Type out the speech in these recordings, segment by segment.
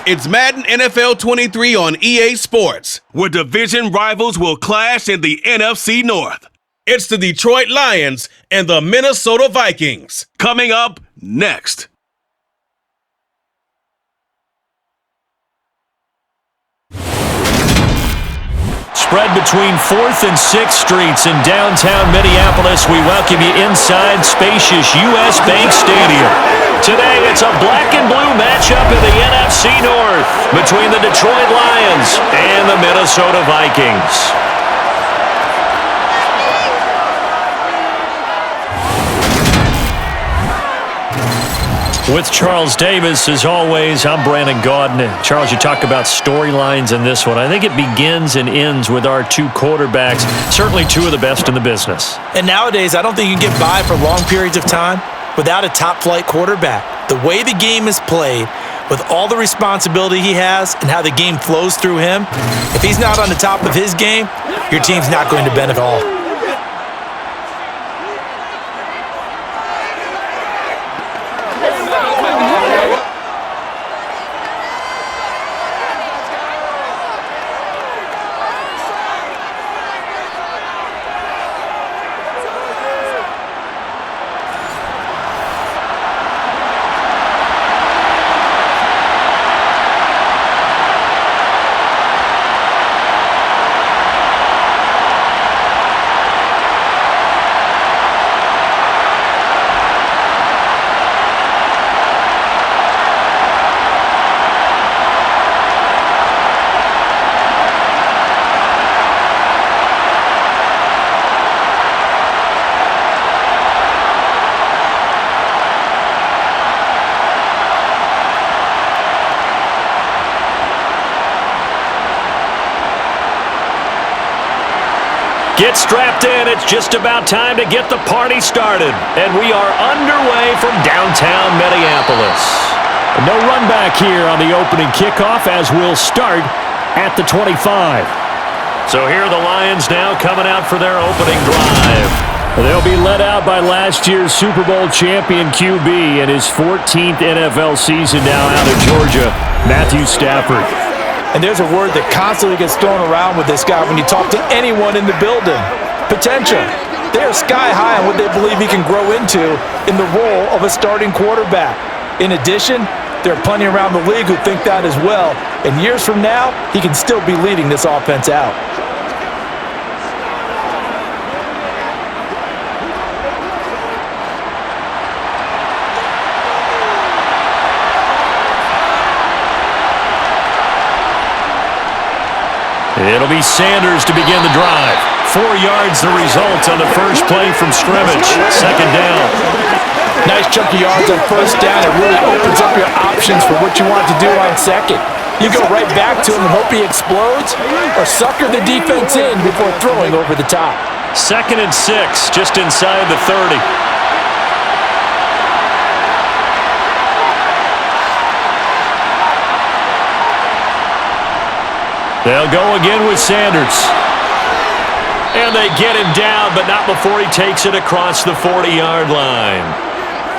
It's Madden NFL 23 on EA Sports, where division rivals will clash in the NFC North. It's the Detroit Lions and the Minnesota Vikings. Coming up next. Spread between 4th and 6th Streets in downtown Minneapolis, we welcome you inside spacious U.S. Bank Stadium. Today, it's a black and blue matchup in the NFC North between the Detroit Lions and the Minnesota Vikings. With Charles Davis, as always, I'm Brandon Gaudin. Charles, you talk about storylines in this one. I think it begins and ends with our two quarterbacks, certainly two of the best in the business. And nowadays, I don't think you can get by for long periods of time without a top-flight quarterback. The way the game is played, with all the responsibility he has and how the game flows through him, if he's not on the top of his game, your team's not going to benefit at all. Get strapped in. It's just about time to get the party started. And we are underway from downtown Minneapolis. No run back here on the opening kickoff as we'll start at the 25. So here are the Lions now coming out for their opening drive. They'll be led out by last year's Super Bowl champion QB in his 14th NFL season now out of Georgia, Matthew Stafford. And there's a word that constantly gets thrown around with this guy when you talk to anyone in the building. Potential. They are sky high on what they believe he can grow into in the role of a starting quarterback. In addition, there are plenty around the league who think that as well. And years from now, he can still be leading this offense out. It'll be Sanders to begin the drive. 4 yards the result on the first play from scrimmage. Second down. Nice chunk of yards on first down. It really opens up your options for what you want to do on second. You go right back to him and hope he explodes, or sucker the defense in before throwing over the top. 2nd and 6, just inside the 30. They'll go again with Sanders. And they get him down, but not before he takes it across the 40-yard line.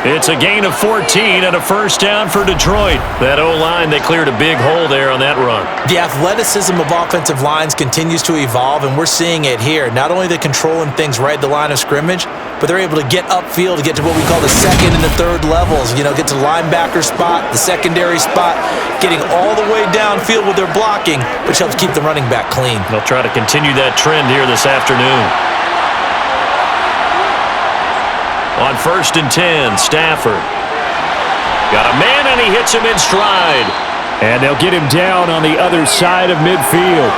It's a gain of 14 and a first down for Detroit. That O-line, they cleared a big hole there on that run. The athleticism of offensive lines continues to evolve, and we're seeing it here. Not only are they controlling things right at the line of scrimmage, but they're able to get upfield to get to what we call the second and the third levels. You know, get to the linebacker spot, the secondary spot, getting all the way downfield with their blocking, which helps keep the running back clean. They'll try to continue that trend here this afternoon. On 1st and 10, Stafford. Got a man, and he hits him in stride. And they'll get him down on the other side of midfield.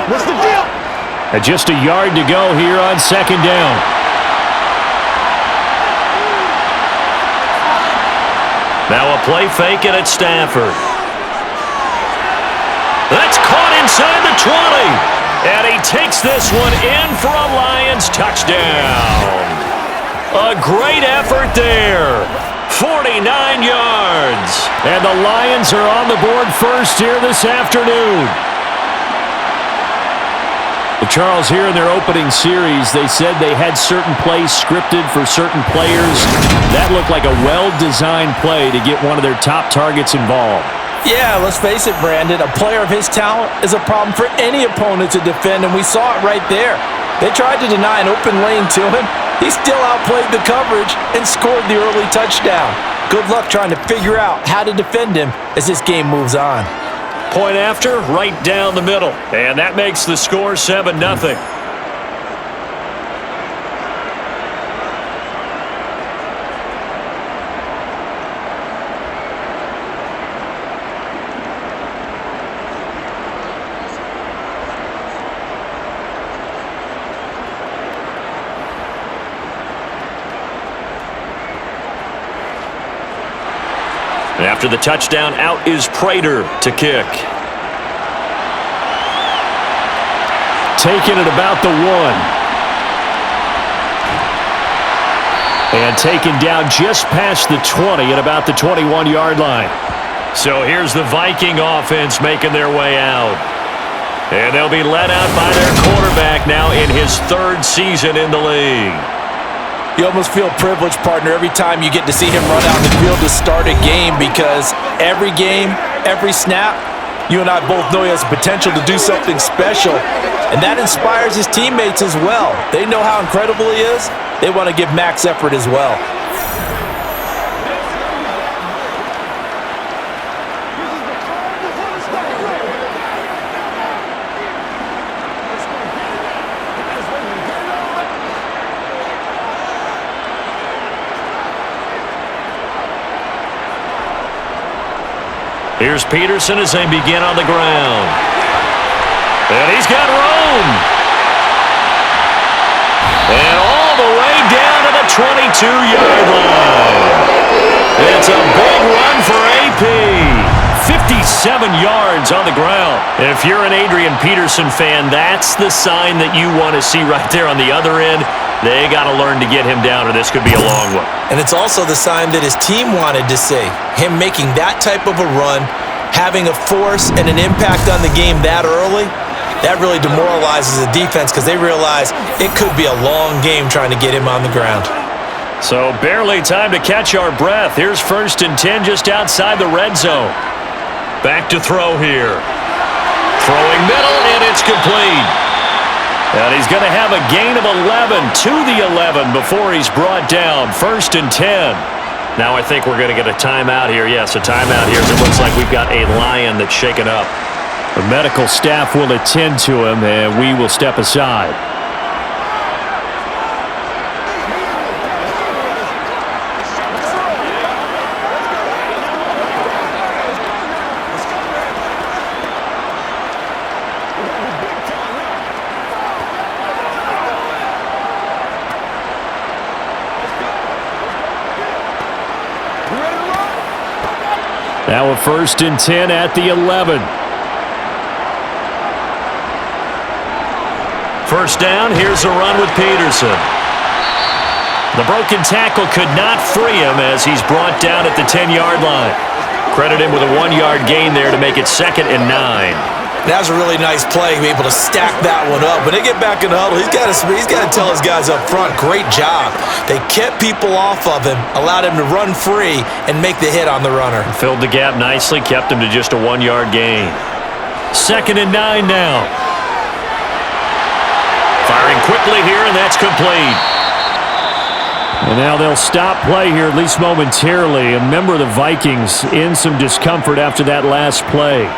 What's the deal? And just a yard to go here on second down. Now a play fake, and it's Stafford. That's caught inside the 20. And he takes this one in for a Lions touchdown. A great effort there. 49 yards. And the Lions are on the board first here this afternoon. Charles, here in their opening series, they said they had certain plays scripted for certain players. That looked like a well-designed play to get one of their top targets involved. Yeah, let's face it, Brandon. A player of his talent is a problem for any opponent to defend, and we saw it right there. They tried to deny an open lane to him. He still outplayed the coverage and scored the early touchdown. Good luck trying to figure out how to defend him as this game moves on. Point after, right down the middle. And that makes the score 7-0. After the touchdown, out is Prater to kick. Taken at about the 1. And taken down just past the 20 at about the 21-yard line. So here's the Viking offense making their way out. And they'll be led out by their quarterback now in his 3rd season in the league. You almost feel privileged, partner, every time you get to see him run out the field to start a game, because every game, every snap, you and I both know he has the potential to do something special, and that inspires his teammates as well. They know how incredible he is. They want to give max effort as well. Here's Peterson as they begin on the ground. And he's got room. And all the way down to the 22-yard line. It's a big run for AP. 57 yards on the ground. And if you're an Adrian Peterson fan, that's the sign that you want to see right there on the other end. They got to learn to get him down, or this could be a long one. And it's also the sign that his team wanted to see. Him making that type of a run, having a force and an impact on the game that early, that really demoralizes the defense, because they realize it could be a long game trying to get him on the ground. So barely time to catch our breath. Here's 1st and 10 just outside the red zone. Back to throw here. Throwing middle, and it's complete. And he's going to have a gain of 11 to the 11 before he's brought down. 1st and 10. Now I think we're going to get a timeout here. Yes, a timeout here, as it looks like we've got a lion that's shaken up. The medical staff will attend to him, and we will step aside. Now a 1st and 10 at the 11. 1st down, here's a run with Peterson. The broken tackle could not free him as he's brought down at the 10-yard line. Credit him with a 1-yard gain there to make it 2nd and 9. That was a really nice play to be able to stack that one up. When they get back in the huddle, he's got to tell his guys up front, great job. They kept people off of him, allowed him to run free, and make the hit on the runner. Filled the gap nicely, kept him to just a 1-yard gain. 2nd and 9 now. Firing quickly here, and that's complete. And now they'll stop play here, at least momentarily. A member of the Vikings in some discomfort after that last play.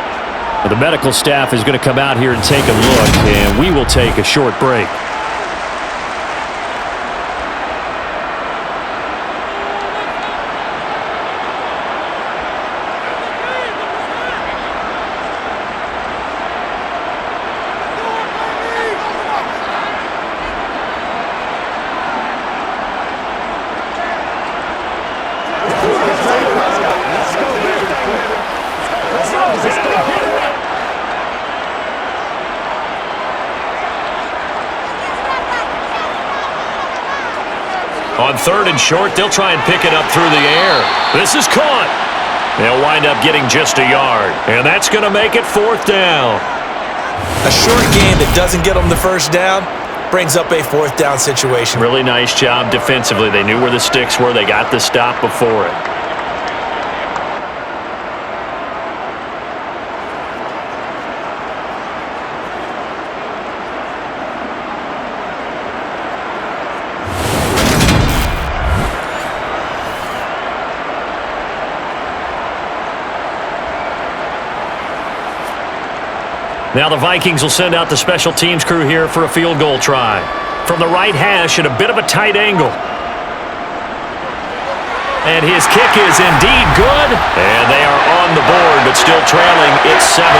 But the medical staff is going to come out here and take a look, and we will take a short break. On 3rd and short, they'll try and pick it up through the air. This is caught. They'll wind up getting just a yard, and that's going to make it 4th down. A short gain that doesn't get them the first down brings up a 4th down situation. Really nice job defensively. They knew where the sticks were. They got the stop before it. Now the Vikings will send out the special teams crew here for a field goal try. From the right hash at a bit of a tight angle. And his kick is indeed good. And they are on the board, but still trailing. It's 7-3.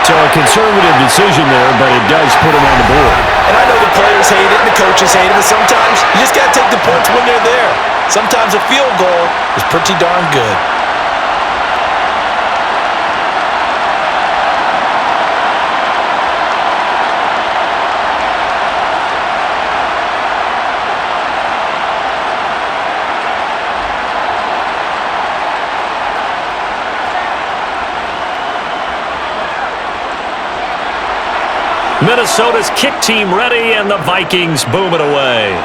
So a conservative decision there, but it does put him on the board. And I know the players hate it and the coaches hate it, but sometimes you just got to take the points when they're there. Sometimes a field goal is pretty darn good. Minnesota's kick team ready, and the Vikings boom it away.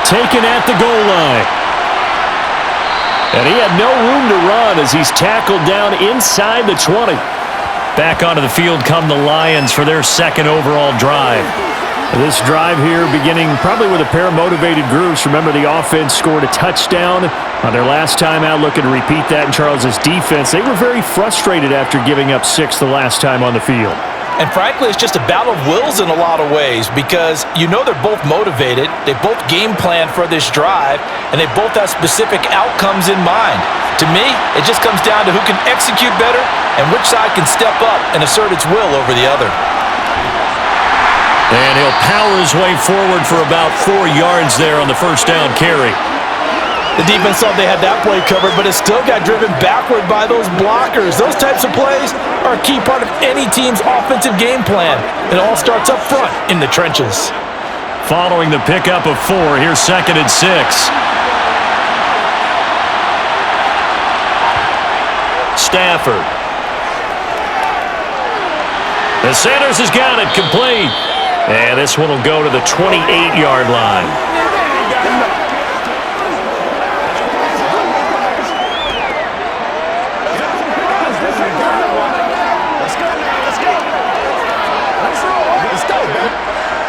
Taken at the goal line. And he had no room to run as he's tackled down inside the 20. Back onto the field come the Lions for their 2nd overall drive. This drive here beginning probably with a pair of motivated groups. Remember, the offense scored a touchdown on their last time out, looking to repeat that in Charles' defense. They were very frustrated after giving up 6 the last time on the field. And frankly, it's just a battle of wills in a lot of ways because you know they're both motivated, they both game plan for this drive, and they both have specific outcomes in mind. To me, it just comes down to who can execute better and which side can step up and assert its will over the other. And he'll power his way forward for about 4 yards there on the first down carry. The defense thought they had that play covered, but it still got driven backward by those blockers. Those types of plays are a key part of any team's offensive game plan. It all starts up front in the trenches. Following the pickup of 4, here's 2nd and 6. Stafford. And Sanders has got it complete. And this one will go to the 28-yard line.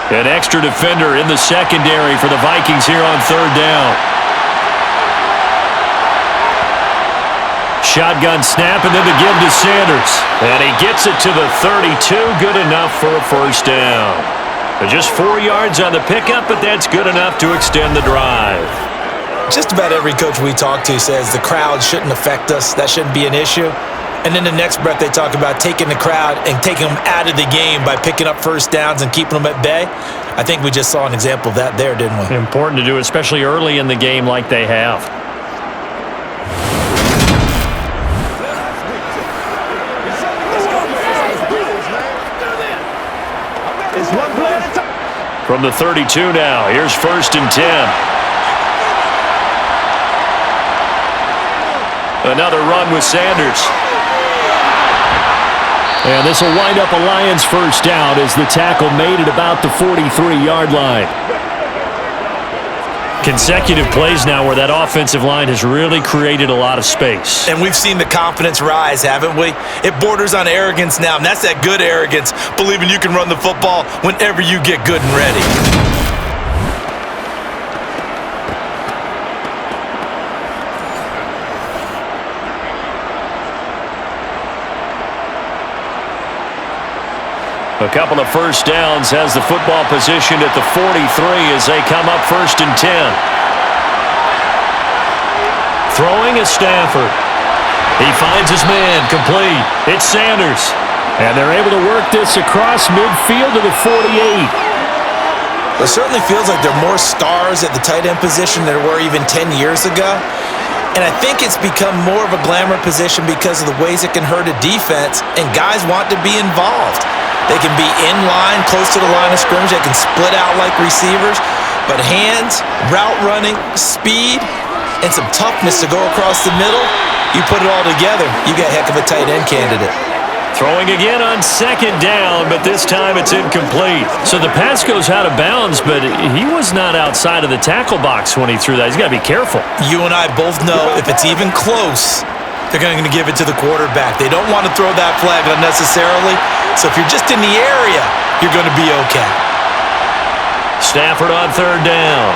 An extra defender in the secondary for the Vikings here on 3rd down. Shotgun snap and then the give to Sanders. And he gets it to the 32. Good enough for a first down. Just 4 yards on the pickup, but that's good enough to extend the drive. Just about every coach we talk to says the crowd shouldn't affect us. That shouldn't be an issue. And then the next breath they talk about taking the crowd and taking them out of the game by picking up first downs and keeping them at bay. I think we just saw an example of that there, didn't we? Important to do, especially early in the game like they have. From the 32 now, here's 1st and 10. Another run with Sanders. And this will wind up a Lions first down as the tackle made at about the 43-yard line. Consecutive plays now where that offensive line has really created a lot of space. And we've seen the confidence rise, haven't we? It borders on arrogance now, and that's that good arrogance, believing you can run the football whenever you get good and ready. A couple of first downs has the football positioned at the 43 as they come up 1st and 10. Throwing is Stafford. He finds his man complete. It's Sanders. And they're able to work this across midfield to the 48. It certainly feels like there are more stars at the tight end position than there were even 10 years ago. And I think it's become more of a glamour position because of the ways it can hurt a defense, and guys want to be involved. They can be in line, close to the line of scrimmage. They can split out like receivers. But hands, route running, speed, and some toughness to go across the middle, you put it all together, you got a heck of a tight end candidate. Throwing again on second down, but this time it's incomplete. So the pass goes out of bounds, but he was not outside of the tackle box when he threw that. He's got to be careful. You and I both know if it's even close, they're going to give it to the quarterback. They don't want to throw that flag unnecessarily. So if you're just in the area, you're going to be okay. Stafford on third down.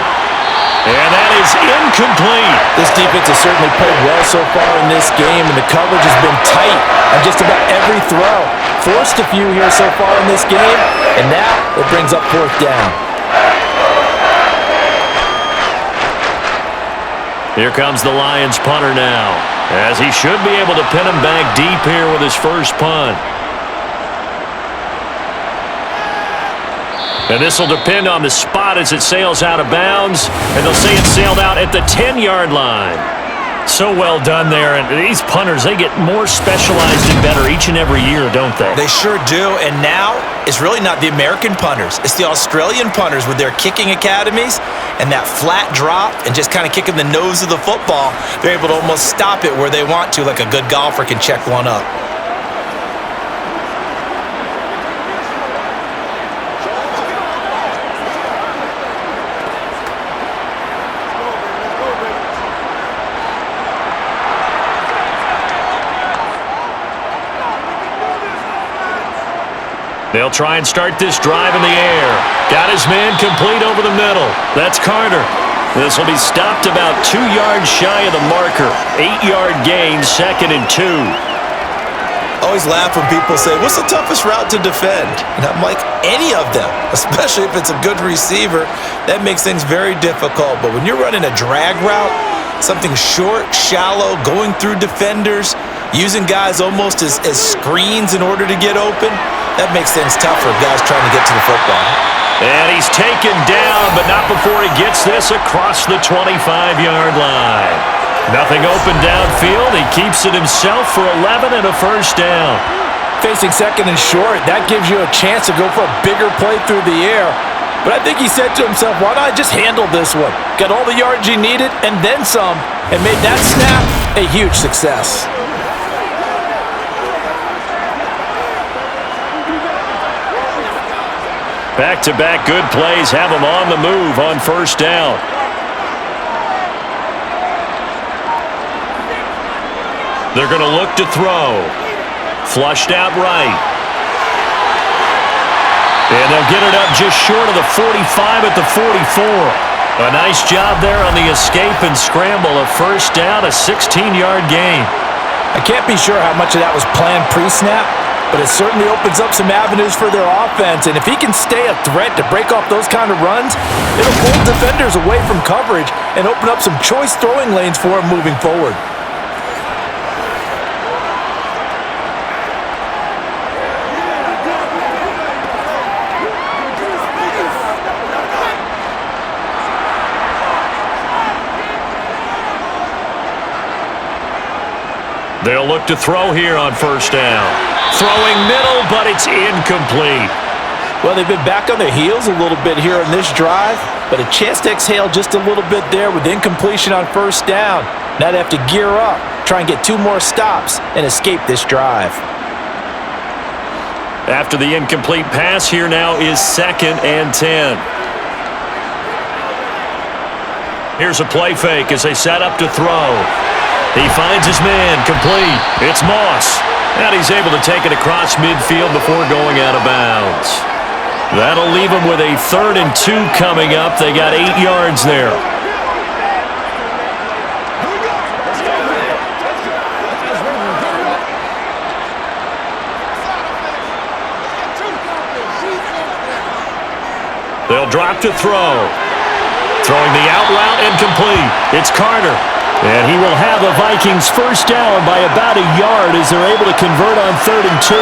And that is incomplete. This defense has certainly played well so far in this game, and the coverage has been tight on just about every throw. Forced a few here so far in this game, and now it brings up fourth down. Here comes the Lions punter now, as he should be able to pin him back deep here with his first punt. And this will depend on the spot as it sails out of bounds. And they'll say it sailed out at the 10-yard line. So well done there. And these punters, they get more specialized and better each and every year, don't they? They sure do. And now it's really not the American punters. It's the Australian punters with their kicking academies and that flat drop and just kind of kicking the nose of the football. They're able to almost stop it where they want to, like a good golfer can check one up. They'll try and start this drive in the air. Got his man complete over the middle. That's Carter. This will be stopped about 2 yards shy of the marker. 8-yard gain, 2nd and 2. Always laugh when people say, what's the toughest route to defend? And I'm like, any of them, especially if it's a good receiver. That makes things very difficult. But when you're running a drag route, something short, shallow, going through defenders, using guys almost as screens in order to get open, that makes things tough for guys trying to get to the football. And he's taken down, but not before he gets this across the 25-yard line. Nothing open downfield. He keeps it himself for 11 and a first down. Facing second and short, that gives you a chance to go for a bigger play through the air. But I think he said to himself, why not just handle this one? Got all the yards he needed and then some, and made that snap a huge success. Back-to-back good plays have him on the move on first down. They're going to look to throw. Flushed out right. And they'll get it up just short of the 45 at the 44. A nice job there on the escape and scramble. A first down, a 16-yard gain. I can't be sure how much of that was planned pre-snap, but it certainly opens up some avenues for their offense. And if he can stay a threat to break off those kind of runs, it'll pull defenders away from coverage and open up some choice throwing lanes for him moving forward. They'll look to throw here on first down. Throwing middle, but it's incomplete. Well, they've been back on their heels a little bit here on this drive, but a chance to exhale just a little bit there with incompletion on first down. Now they have to gear up, try and get 2 more stops, and escape this drive. After the incomplete pass, here now is 2nd and 10. Here's a play fake as they set up to throw. He finds his man, complete. It's Moss. And he's able to take it across midfield before going out of bounds. That'll leave him with a 3rd and 2 coming up. They got 8 yards there. They'll drop to throw. Throwing the out route and complete. It's Carter. And he will have the Vikings first down by about a yard as they're able to convert on 3rd and 2.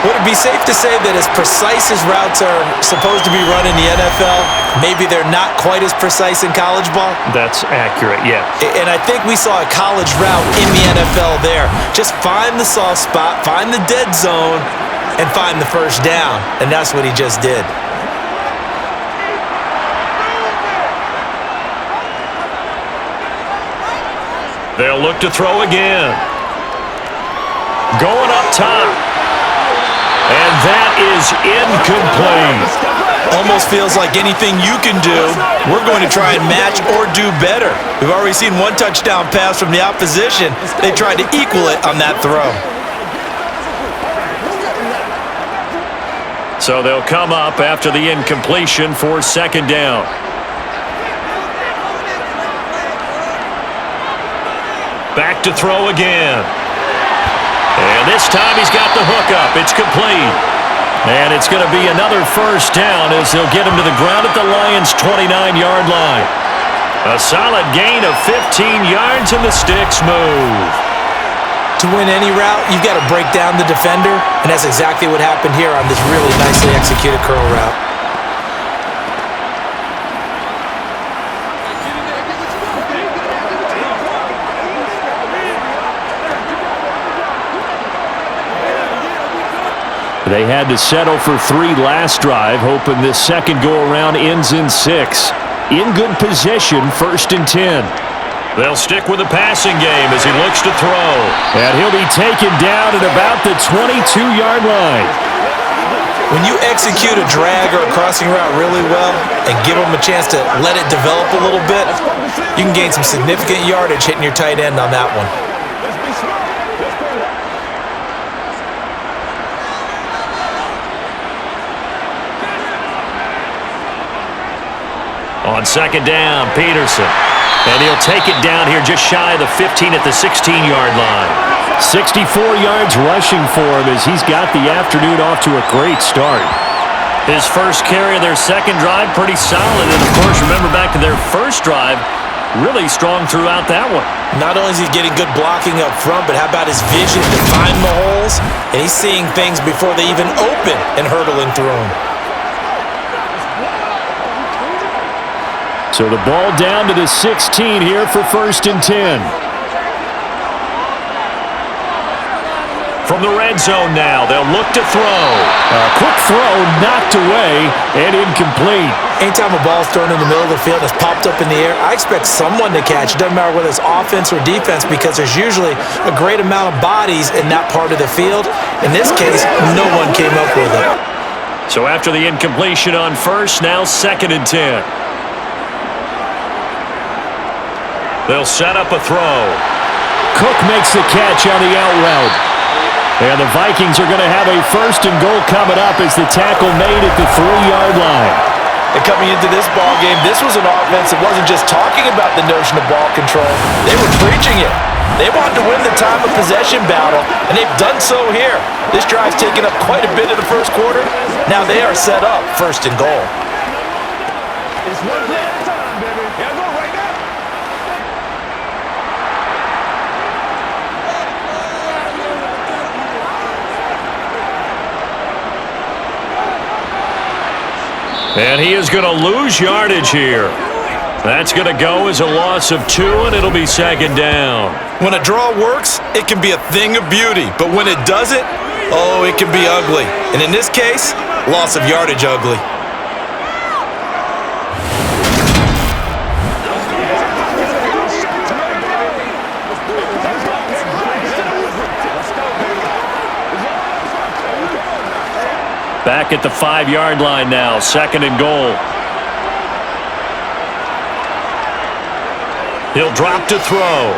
Would it be safe to say that as precise as routes are supposed to be run in the NFL, maybe they're not quite as precise in college ball? That's accurate, yeah. And I think we saw a college route in the NFL there. Just find the soft spot, find the dead zone, and find the first down. And that's what he just did. They'll look to throw again. Going up top. And that is incomplete. Almost feels like anything you can do, we're going to try and match or do better. We've already seen one touchdown pass from the opposition. They tried to equal it on that throw. So they'll come up after the incompletion for second down. Back to throw again. And this time he's got the hook up. It's complete. And it's going to be another first down as they'll get him to the ground at the Lions' 29-yard line. A solid gain of 15 yards and the sticks move. To win any route, you've got to break down the defender, and that's exactly what happened here on this really nicely executed curl route. They had to settle for 3 last drive, hoping this second go-around ends in 6. In good position, 1st and 10. They'll stick with the passing game as he looks to throw. And he'll be taken down at about the 22-yard line. When you execute a drag or a crossing route really well and give them a chance to let it develop a little bit, you can gain some significant yardage hitting your tight end on that one. On second down, Peterson. And he'll take it down here just shy of the 15 at the 16-yard line. 64 yards rushing for him as he's got the afternoon off to a great start. His first carry of their second drive, pretty solid. And, of course, remember back to their first drive, really strong throughout that one. Not only is he getting good blocking up front, but how about his vision to find the holes? And he's seeing things before they even open and hurdling through them. So the ball down to the 16 here for 1st and 10. From the red zone now, they'll look to throw. A quick throw knocked away and incomplete. Anytime a ball's thrown in the middle of the field and it's popped up in the air, I expect someone to catch. It doesn't matter whether it's offense or defense because there's usually a great amount of bodies in that part of the field. In this case, no one came up with it. So after the incompletion on first, now 2nd and 10. They'll set up a throw. Cook makes the catch on the out route. And the Vikings are going to have a 1st and goal coming up as the tackle made at the 3-yard line. And coming into this ball game, this was an offense that wasn't just talking about the notion of ball control. They were preaching it. They wanted to win the time of possession battle, and they've done so here. This drive's taken up quite a bit of the first quarter. Now they are set up 1st and goal. It's one play at a time, baby. Yeah, go right now. And he is going to lose yardage here. That's going to go as a loss of 2, and it'll be 2nd down. When a draw works, it can be a thing of beauty. But when it doesn't, oh, it can be ugly. And in this case, loss of yardage ugly. Back at the 5-yard line now, 2nd and goal. He'll drop to throw.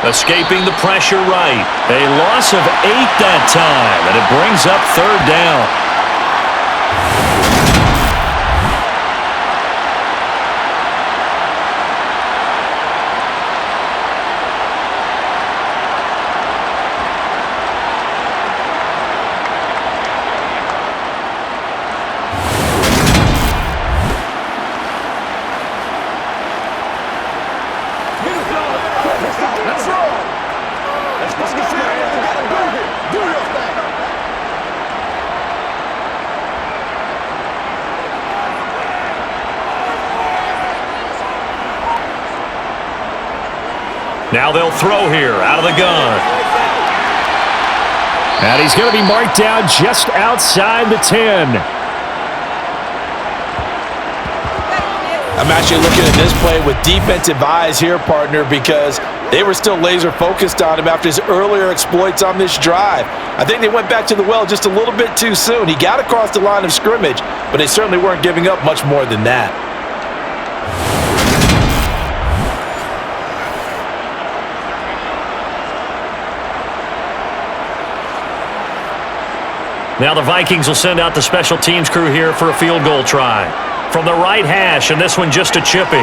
Escaping the pressure right. A loss of 8 that time, and it brings up 3rd down. Now they'll throw here out of the gun. And he's going to be marked down just outside the 10. I'm actually looking at this play with defensive eyes here, partner, because They were still laser focused on him after his earlier exploits on this drive. I think they went back to the well just a little bit too soon. He got across the line of scrimmage, but they certainly weren't giving up much more than that. Now the Vikings will send out the special teams crew here for a field goal try. From the right hash, and this one just a chippy.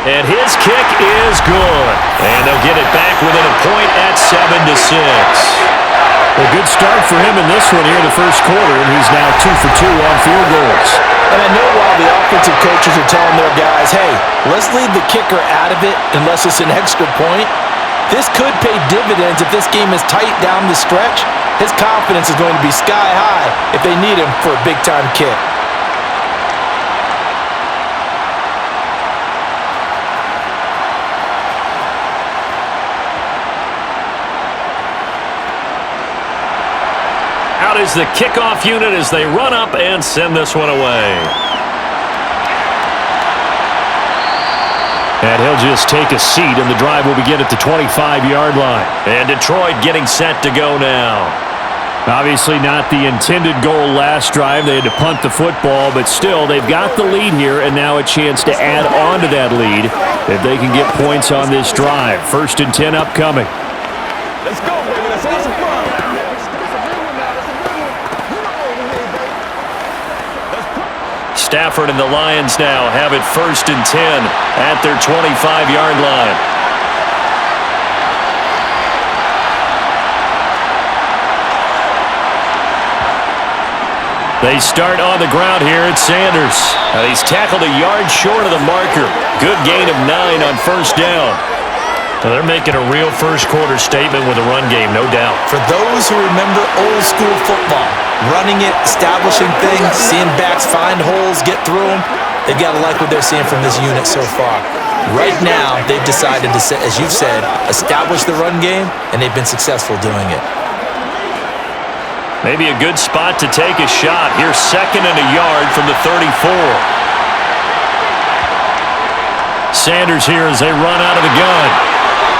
And his kick is good. And they'll get it back within a point at 7-6. A good start for him in this one here in the first quarter, and he's now 2 for 2 on field goals. And I know while the offensive coaches are telling their guys, hey, let's leave the kicker out of it unless it's an extra point, this could pay dividends if this game is tight down the stretch. His confidence is going to be sky high if they need him for a big-time kick. Out is the kickoff unit as they run up and send this one away. And he'll just take a seat, and the drive will begin at the 25-yard line. And Detroit getting set to go now. Obviously not the intended goal last drive. They had to punt the football, but still, they've got the lead here, and now a chance to add on to that lead if they can get points on this drive. 1st and 10 upcoming. Let's go, baby. Let's have some fun. Stafford and the Lions now have it 1st and 10 at their 25-yard line. They start on the ground here. It's Sanders. And he's tackled a yard short of the marker. Good gain of 9 on 1st down. Now they're making a real first-quarter statement with a run game, no doubt. For those who remember old-school football, running it, establishing things, seeing backs find holes, get through them, they've got to like what they're seeing from this unit so far. Right now, they've decided to, as you've said, establish the run game, and they've been successful doing it. Maybe a good spot to take a shot. Here's 2nd and a yard from the 34. Sanders here as they run out of the gun.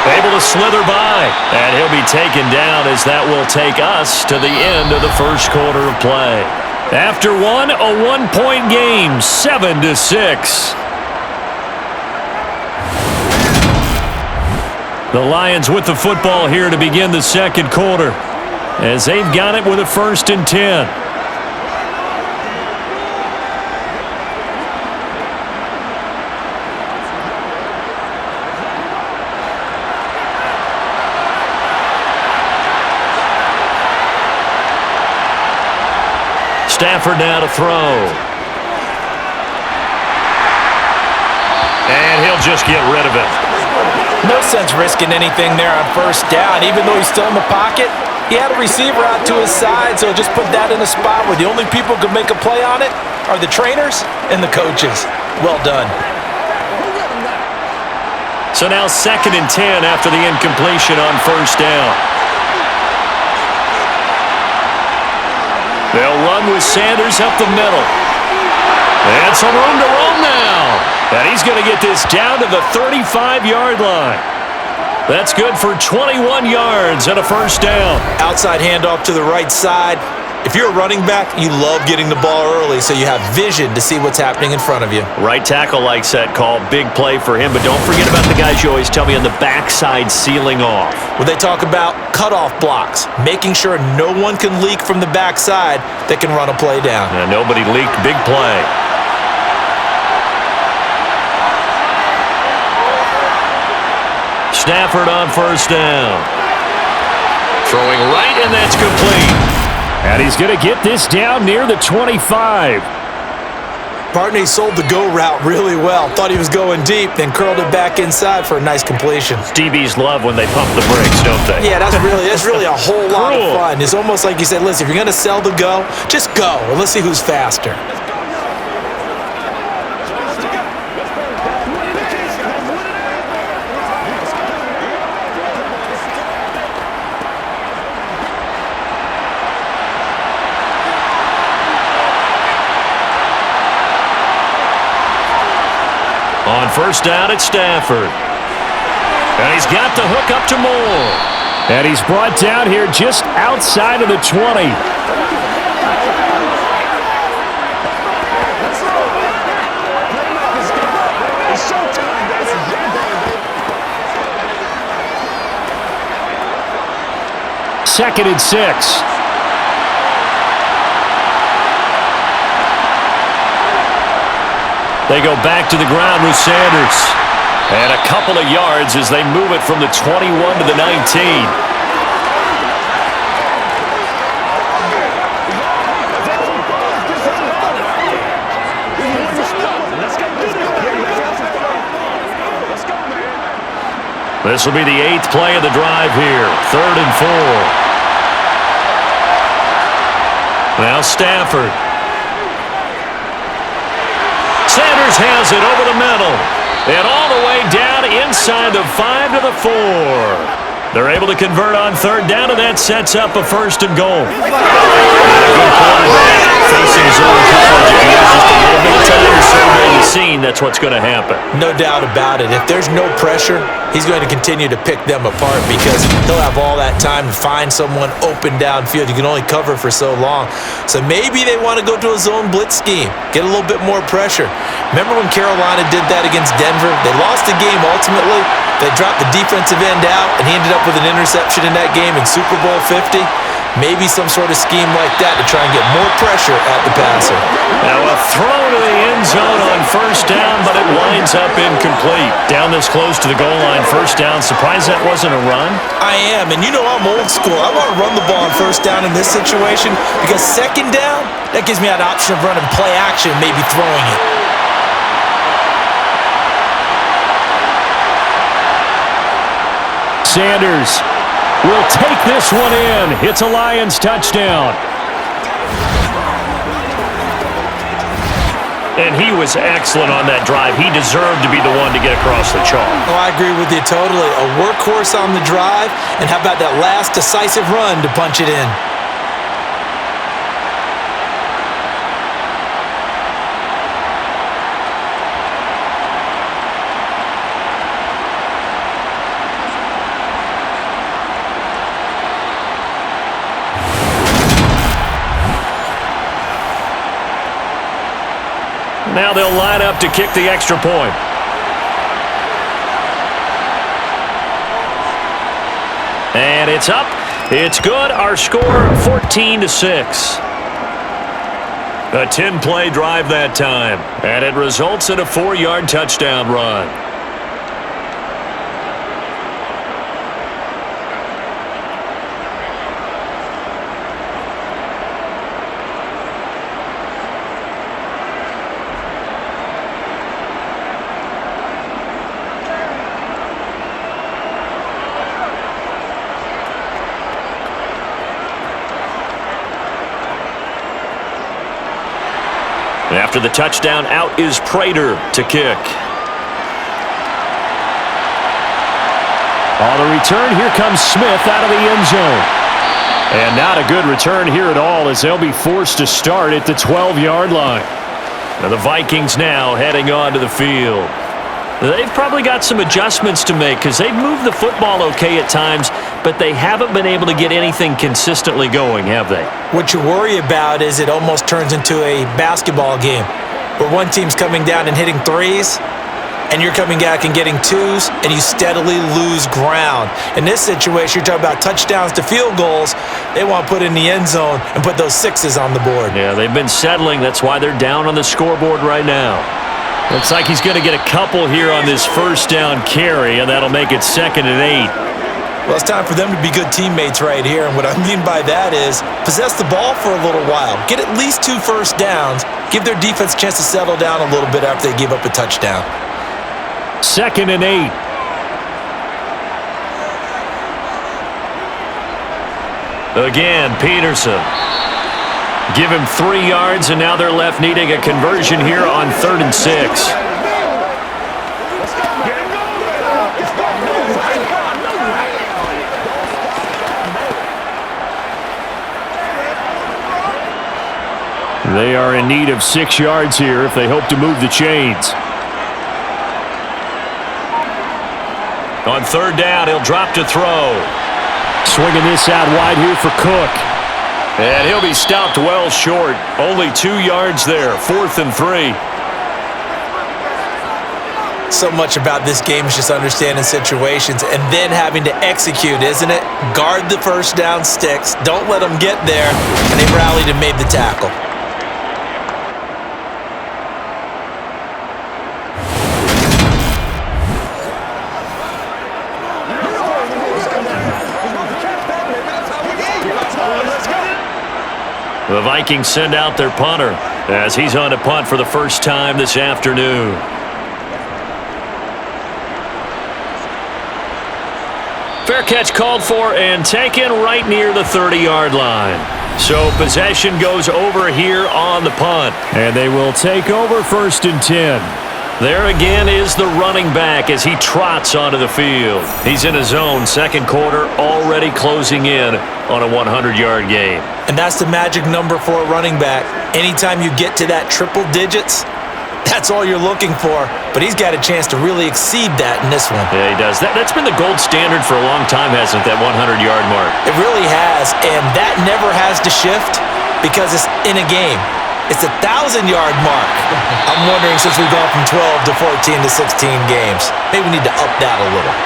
Able to slither by, and he'll be taken down as that will take us to the end of the first quarter of play. After one, a one-point game, 7-6. The Lions with the football here to begin the second quarter as they've got it with a 1st and 10. Stafford now to throw. And he'll just get rid of it. No sense risking anything there on 1st down. Even though he's still in the pocket, he had a receiver out to his side, so just put that in a spot where the only people who can make a play on it are the trainers and the coaches. Well done. So now 2nd and 10 after the incompletion on 1st down. They'll run with Sanders up the middle. And some room to roam now. And he's going to get this down to the 35-yard line. That's good for 21 yards and a 1st down. Outside handoff to the right side. If you're a running back, you love getting the ball early so you have vision to see what's happening in front of you. Right tackle likes that call. Big play for him. But don't forget about the guys you always tell me on the backside sealing off. When they talk about cutoff blocks, making sure no one can leak from the backside that can run a play down. And nobody leaked. Big play. Stafford on 1st down. Throwing right, and that's complete. And he's going to get this down near the 25. Partney sold the go route really well. Thought he was going deep, then curled it back inside for a nice completion. DBs love when they pump the brakes, don't they? Yeah, that's really a whole lot of fun. It's almost like you said, listen, if you're going to sell the go, just go, and let's see who's faster. On first down at Stafford. And he's got the hook up to Moore. And he's brought down here just outside of the 20. Second and 6. They go back to the ground with Sanders. And a couple of yards as they move it from the 21 to the 19. This will be the 8th play of the drive here. 3rd and 4. Now Stafford. Sanders has it over the middle. And all the way down inside the 5 to the 4. They're able to convert on 3rd down, and that sets up a 1st and goal. And a good quarterback facing his own coverage. If he has just a little bit of time to survey the scene, that's what's going to happen. No doubt about it. If there's no pressure, he's going to continue to pick them apart because he'll have all that time to find someone open downfield. You can only cover for so long. So maybe they want to go to a zone blitz scheme, get a little bit more pressure. Remember when Carolina did that against Denver? They lost the game ultimately. They dropped the defensive end out, and he ended up with an interception in that game in Super Bowl 50. Maybe some sort of scheme like that to try and get more pressure at the passer. Now a throw to the end zone on 1st down, but it winds up incomplete. Down this close to the goal line, 1st down. Surprised that wasn't a run? I am, and you know I'm old school. I want to run the ball on 1st down in this situation because 2nd down, that gives me that option of running play action, maybe throwing it. Sanders will take this one in. It's a Lions touchdown. And he was excellent on that drive. He deserved to be the one to get across the chalk. Oh, I agree with you totally. A workhorse on the drive, and how about that last decisive run to punch it in? Now they'll line up to kick the extra point. And it's up. It's good. Our score 14-6. A 10-play drive that time. And it results in a 4-yard touchdown run. After the touchdown, out is Prater to kick. On the return, here comes Smith out of the end zone. And not a good return here at all as they'll be forced to start at the 12-yard line. Now the Vikings now heading onto the field. They've probably got some adjustments to make because they've moved the football okay at times, but they haven't been able to get anything consistently going, have they? What you worry about is it almost turns into a basketball game where one team's coming down and hitting threes, and you're coming back and getting twos, and you steadily lose ground. In this situation, you're talking about touchdowns to field goals. They want to put in the end zone and put those sixes on the board. Yeah, they've been settling. That's why they're down on the scoreboard right now. Looks like he's going to get a couple here on this 1st down carry, and that'll make it 2nd and 8. Well, it's time for them to be good teammates right here, and what I mean by that is possess the ball for a little while. Get at least 2 first downs. Give their defense a chance to settle down a little bit after they give up a touchdown. 2nd and 8. Again, Peterson. Give him 3 yards, and now they're left needing a conversion here on 3rd and 6. They are in need of 6 yards here if they hope to move the chains. On third down, he'll drop to throw. Swinging this out wide here for Cook. And he'll be stopped well short. Only 2 yards there. 4th and 3. So much about this game is just understanding situations and then having to execute, isn't it? Guard the first down sticks. Don't let them get there. And they rallied and made the tackle. The Vikings send out their punter as he's on to punt for the first time this afternoon. Fair catch called for and taken right near the 30-yard line. So possession goes over here on the punt. And they will take over 1st and 10. There again is the running back as he trots onto the field. He's in his own second quarter, already closing in on a 100-yard game. And that's the magic number for a running back. Anytime you get to that triple digits, that's all you're looking for. But he's got a chance to really exceed that in this one. Yeah, he does. That's been the gold standard for a long time, hasn't it, that 100-yard mark? It really has, and that never has to shift because it's in a game. It's a 1,000-yard mark. I'm wondering, since we've gone from 12 to 14 to 16 games, maybe we need to up that a little.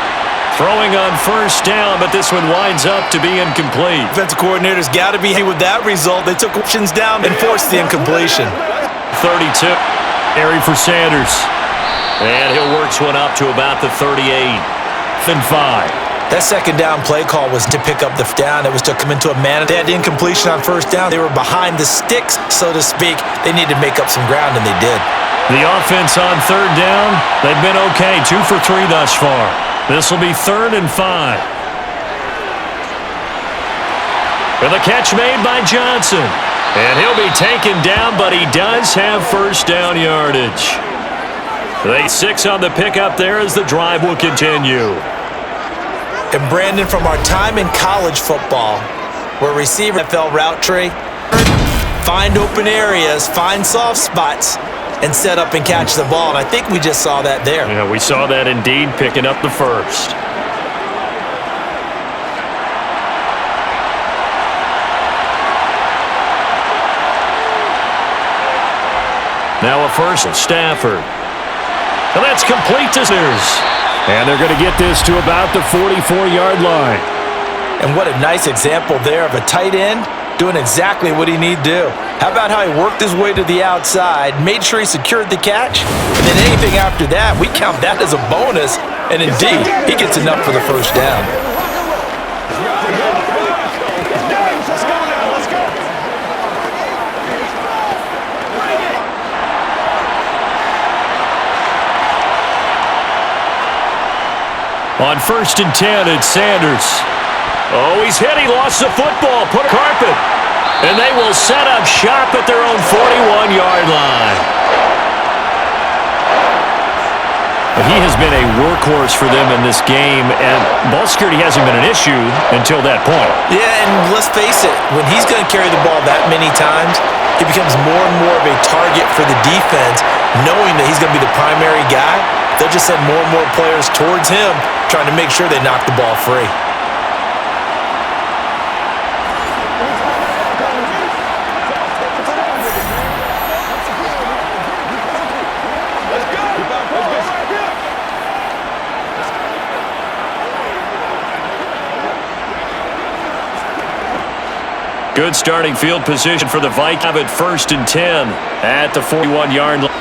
Throwing on first down, but this one winds up to be incomplete. Defensive coordinators got to be happy with that result. They took options down and forced the incompletion. 32. Carry for Sanders. And he'll work one up to about the 38. 5th and 5. That second down play call was to pick up the down. It was to come into a man. They had the incompletion on first down. They were behind the sticks, so to speak. They needed to make up some ground, and they did. The offense on third down, they've been okay. 2 for 3 thus far. This will be 3rd and 5. And the catch made by Johnson. And he'll be taken down, but he does have first down yardage. They 6 on the pickup there as the drive will continue. And Brandon, from our time in college football, where receiver NFL route tree, find open areas, find soft spots, and set up and catch the ball. And I think we just saw that there. Yeah, we saw that indeed, picking up the first. Now a first of Stafford. And that's complete to Sanders. And they're going to get this to about the 44-yard line. And what a nice example there of a tight end doing exactly what he needed to do. How about how he worked his way to the outside, made sure he secured the catch, and then anything after that, we count that as a bonus. And indeed, he gets enough for the first down. On 1st and 10, it's Sanders. Oh, he's hit. He lost the football. Put a carpet. And they will set up shop at their own 41-yard line. He has been a workhorse for them in this game, and ball security hasn't been an issue until that point. Yeah, and let's face it, when he's going to carry the ball that many times, he becomes more and more of a target for the defense, knowing that he's going to be the primary guy. They'll just send more and more players towards him, trying to make sure they knock the ball free. Good starting field position for the Vikings at 1st and 10 at the 41-yard line.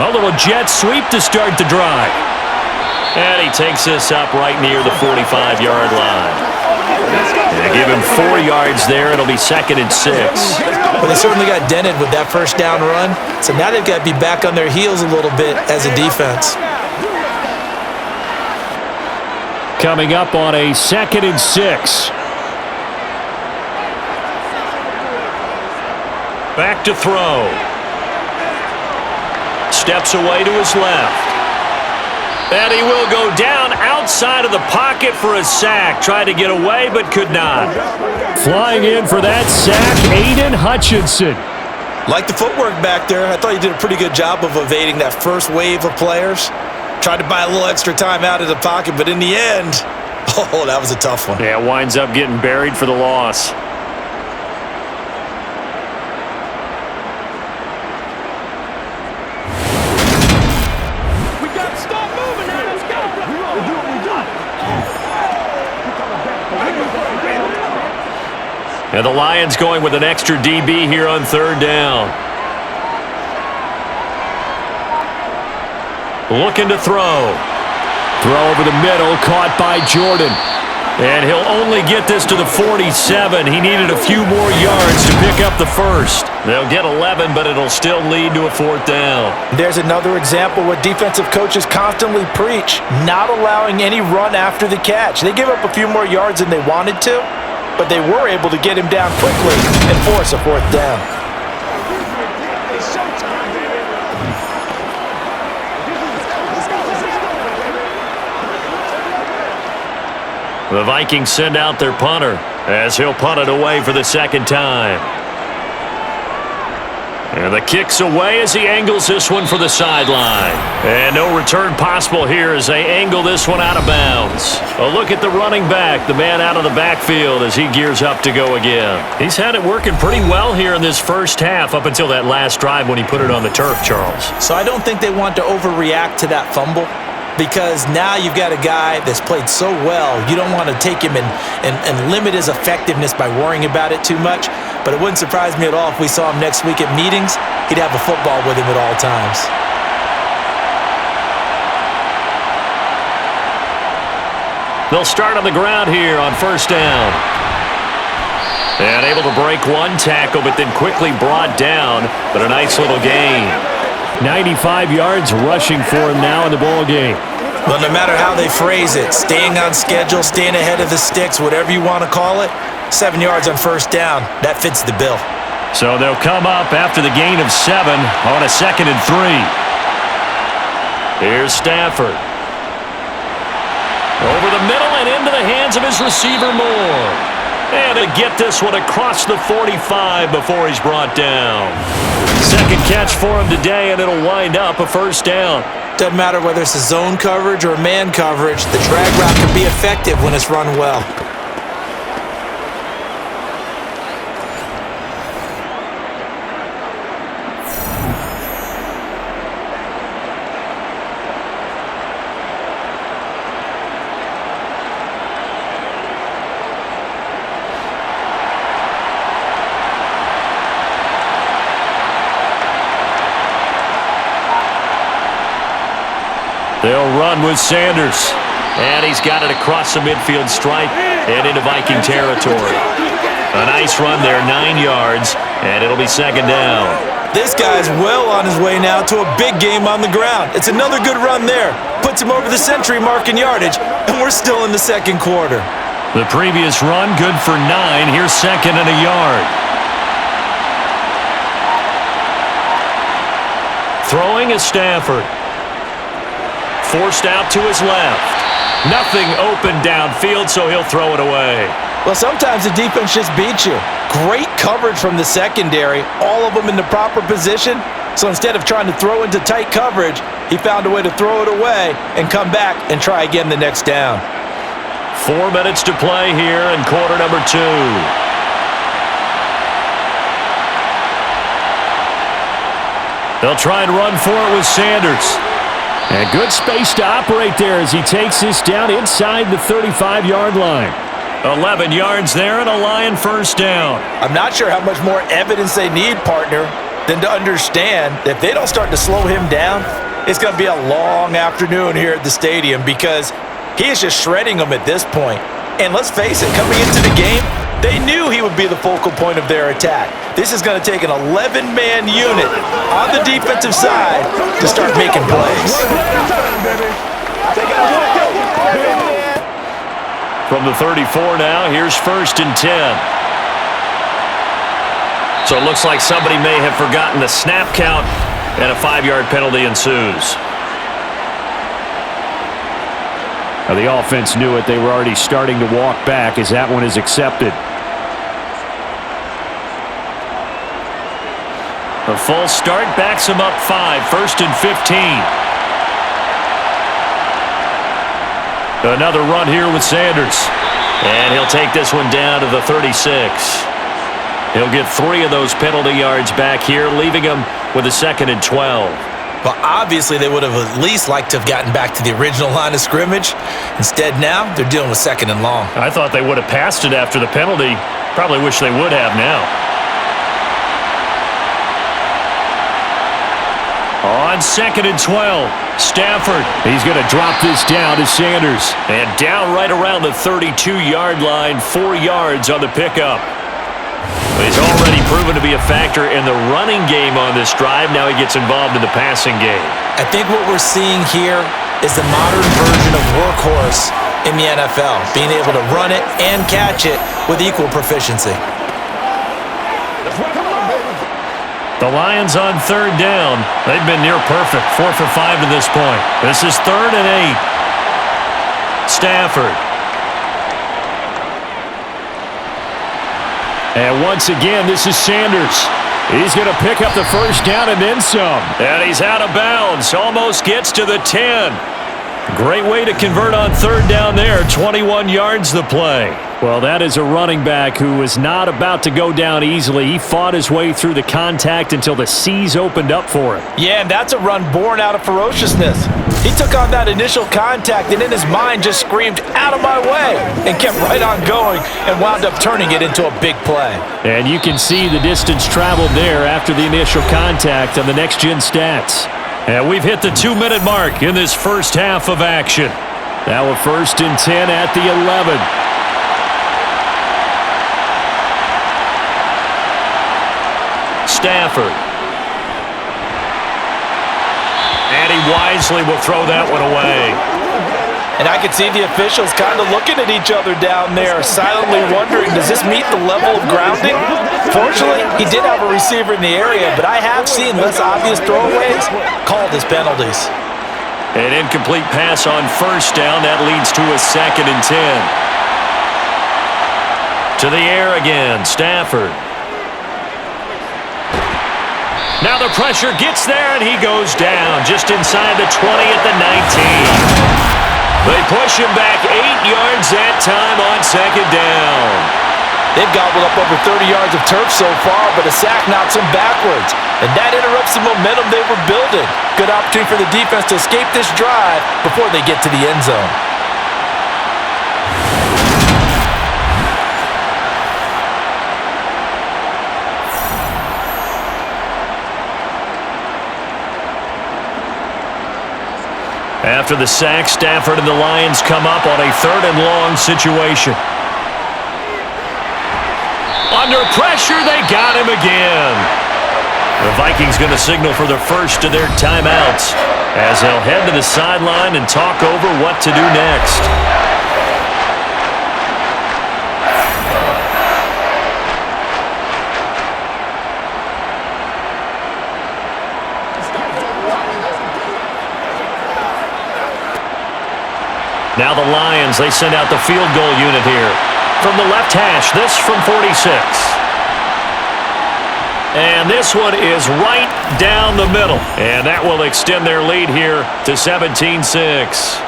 A little jet sweep to start the drive. And he takes this up right near the 45-yard line. They give him 4 yards there. It'll be 2nd and 6. Well, they certainly got dented with that first down run. So now they've got to be back on their heels a little bit as a defense. Coming up on a 2nd and 6. Back to throw. Steps away to his left. And he will go down outside of the pocket for a sack. Tried to get away, but could not. Flying in for that sack, Aiden Hutchinson. Like the footwork back there, I thought he did a pretty good job of evading that first wave of players. Tried to buy a little extra time out of the pocket, but in the end, oh, that was a tough one. Yeah, winds up getting buried for the loss. And the Lions going with an extra DB here on third down. Looking to throw. Throw over the middle, caught by Jordan. And he'll only get this to the 47. He needed a few more yards to pick up the first. They'll get 11, but it'll still lead to a fourth down. There's another example what defensive coaches constantly preach, not allowing any run after the catch. They give up a few more yards than they wanted to, but they were able to get him down quickly and force a fourth down. The Vikings send out their punter as he'll punt it away for the second time. And the kick's away as he angles this one for the sideline. And no return possible here as they angle this one out of bounds. A look at the running back, the man out of the backfield as he gears up to go again. He's had it working pretty well here in this first half up until that last drive when he put it on the turf, Charles. So I don't think they want to overreact to that fumble, because now you've got a guy that's played so well, you don't want to take him and limit his effectiveness by worrying about it too much. But it wouldn't surprise me at all if we saw him next week at meetings. He'd have a football with him at all times. They'll start on the ground here on first down. And able to break one tackle, but then quickly brought down. But a nice little gain. 95 yards rushing for him now in the ball game. Well, no matter how they phrase it, staying on schedule, staying ahead of the sticks, whatever you want to call it, 7 yards on first down, that fits the bill. So they'll come up after the gain of 7 on a 2nd and 3. Here's Stafford. Over the middle and into the hands of his receiver Moore. And to get this one across the 45 before he's brought down. Second catch for him today, and it'll wind up a first down. Doesn't matter whether it's a zone coverage or man coverage, the drag route can be effective when it's run well. They'll run with Sanders. And he's got it across the midfield stripe and into Viking territory. A nice run there, 9 yards, and it'll be second down. This guy's well on his way now to a big game on the ground. It's another good run there. Puts him over the century mark in yardage, and we're still in the second quarter. The previous run, good for 9. Here's second and a yard. Throwing is Stafford. Forced out to his left. Nothing open downfield, so he'll throw it away. Well, sometimes the defense just beats you. Great coverage from the secondary, all of them in the proper position. So instead of trying to throw into tight coverage, he found a way to throw it away and come back and try again the next down. 4 minutes to play here in quarter number 2. They'll try and run for it with Sanders. And good space to operate there as he takes this down inside the 35-yard line. 11 yards there and a Lion first down. I'm not sure how much more evidence they need, partner, than to understand that if they don't start to slow him down, it's going to be a long afternoon here at the stadium because he is just shredding them at this point. And let's face it, coming into the game, they knew he would be the focal point of their attack. This is going to take an 11-man unit on the defensive side to start making plays. From the 34 now, here's first and 10. So it looks like somebody may have forgotten the snap count, and a 5-yard penalty ensues. Now the offense knew it. They were already starting to walk back as that one is accepted. A full start backs him up 5, first and 15. Another run here with Sanders. And he'll take this one down to the 36. He'll get 3 of those penalty yards back here, leaving him with a 2nd and 12. Well, obviously, they would have at least liked to have gotten back to the original line of scrimmage. Instead, now, they're dealing with 2nd and long. I thought they would have passed it after the penalty. Probably wish they would have now. On 2nd and 12, Stafford. He's going to drop this down to Sanders. And down right around the 32-yard line, 4 yards on the pickup. He's already proven to be a factor in the running game on this drive. Now he gets involved in the passing game. I think what we're seeing here is the modern version of workhorse in the NFL, being able to run it and catch it with equal proficiency. The Lions on 3rd down. They've been near perfect, 4 for 5 to this point. This is 3rd and 8. Stafford. And once again, this is Sanders. He's going to pick up the 1st down and then some. And he's out of bounds. Almost gets to the 10. Great way to convert on 3rd down there. 21 yards the play. Well, that is a running back who was not about to go down easily. He fought his way through the contact until the seas opened up for him. Yeah, and that's a run born out of ferociousness. He took on that initial contact and in his mind just screamed, "Out of my way," and kept right on going and wound up turning it into a big play. And you can see the distance traveled there after the initial contact on the next-gen stats. And we've hit the 2-minute mark in this first half of action. Now a 1st and 10 at the 11. Stafford. And he wisely will throw that one away. And I could see the officials kind of looking at each other down there, silently wondering, does this meet the level of grounding? Fortunately, he did have a receiver in the area, but I have seen less obvious throwaways called as penalties. An incomplete pass on 1st down. That leads to a 2nd and 10. To the air again, Stafford. Now the pressure gets there, and he goes down just inside the 20 at the 19. They push him back 8 yards that time on 2nd down. They've gobbled up over 30 yards of turf so far, but a sack knocks them backwards. And that interrupts the momentum they were building. Good opportunity for the defense to escape this drive before they get to the end zone. After the sack, Stafford and the Lions come up on a 3rd and long situation. Under pressure, they got him again. The Vikings going to signal for the first of their timeouts as they'll head to the sideline and talk over what to do next. Now the Lions, they send out the field goal unit here. From the left hash, this from 46. And this one is right down the middle. And that will extend their lead here to 17-6.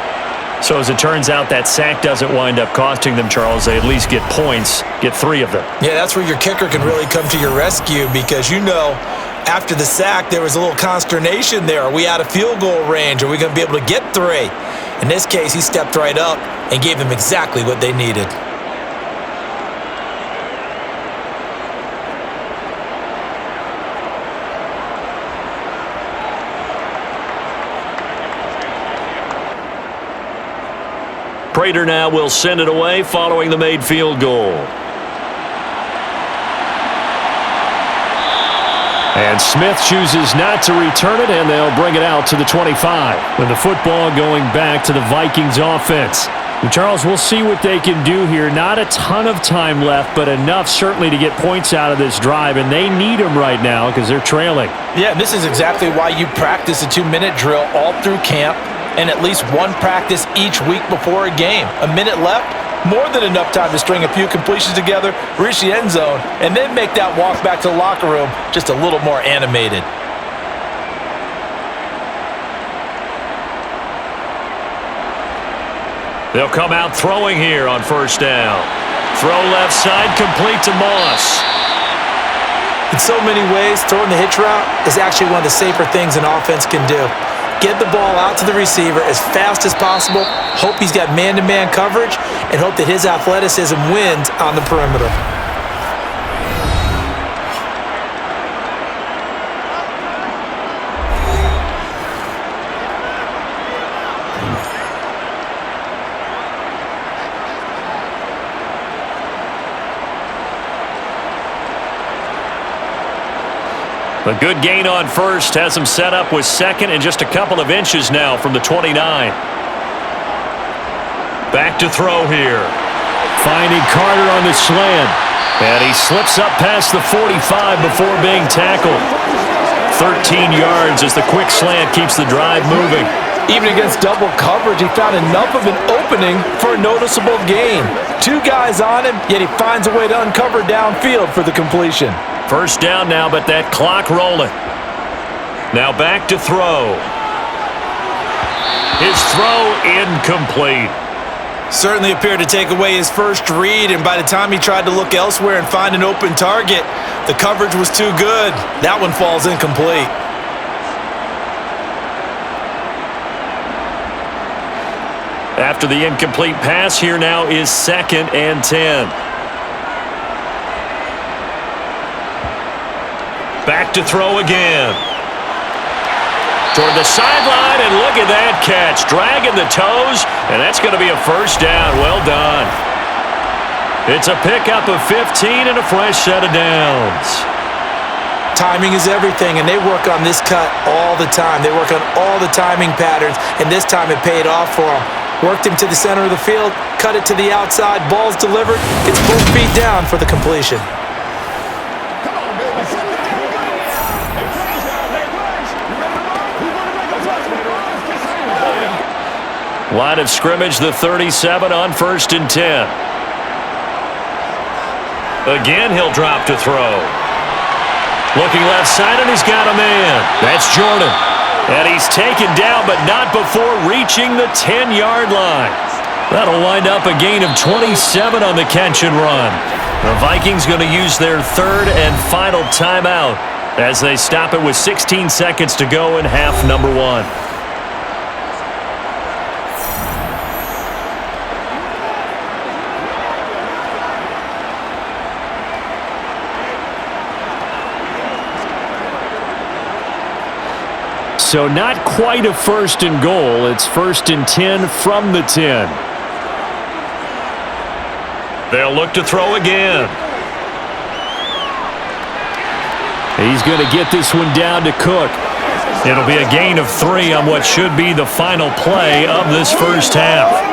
So as it turns out, that sack doesn't wind up costing them, Charles. They at least get points, get 3 of them. Yeah, that's where your kicker can really come to your rescue because, you know, after the sack, there was a little consternation there. Are we out of field goal range? Are we going to be able to get 3? In this case, he stepped right up and gave them exactly what they needed. Prater now will send it away following the made field goal. And Smith chooses not to return it, and they'll bring it out to the 25. With the football going back to the Vikings offense. And Charles, we'll see what they can do here. Not a ton of time left, but enough certainly to get points out of this drive, and they need them right now because they're trailing. Yeah, and this is exactly why you practice a 2-minute drill all through camp and at least one practice each week before a game. A minute left, more than enough time to string a few completions together, reach the end zone, and then make that walk back to the locker room just a little more animated. They'll come out throwing here on first down. Throw left side, complete to Moss. In so many ways, throwing the hitch route is actually one of the safer things an offense can do. Get the ball out to the receiver as fast as possible, hope he's got man-to-man coverage, and hope that his athleticism wins on the perimeter. A good gain on first has him set up with second and just a couple of inches now from the 29. Back to throw here. Finding Carter on the slant. And he slips up past the 45 before being tackled. 13 yards as the quick slant keeps the drive moving. Even against double coverage, he found enough of an opening for a noticeable gain. Two guys on him, yet he finds a way to uncover downfield for the completion. First down now, but that clock rolling. Now back to throw. His throw incomplete. Certainly appeared to take away his first read, and by the time he tried to look elsewhere and find an open target, the coverage was too good. That one falls incomplete. After the incomplete pass, here now is 2nd and 10. Back to throw again. Toward the sideline, and look at that catch. Dragging the toes, and that's going to be a first down. Well done. It's a pickup of 15 and a fresh set of downs. Timing is everything, and they work on this cut all the time. They work on all the timing patterns, and this time it paid off for them. Worked him to the center of the field, cut it to the outside, ball's delivered. It's both feet down for the completion. Line of scrimmage, the 37 on 1st and 10. Again, he'll drop to throw. Looking left side, and he's got a man. That's Jordan. And he's taken down, but not before reaching the 10-yard line. That'll wind up a gain of 27 on the catch and run. The Vikings going to use their 3rd and final timeout as they stop it with 16 seconds to go in half number 1. So not quite a 1st and goal. It's 1st and 10 from the 10. They'll look to throw again. He's going to get this one down to Cook. It'll be a gain of 3 on what should be the final play of this first half.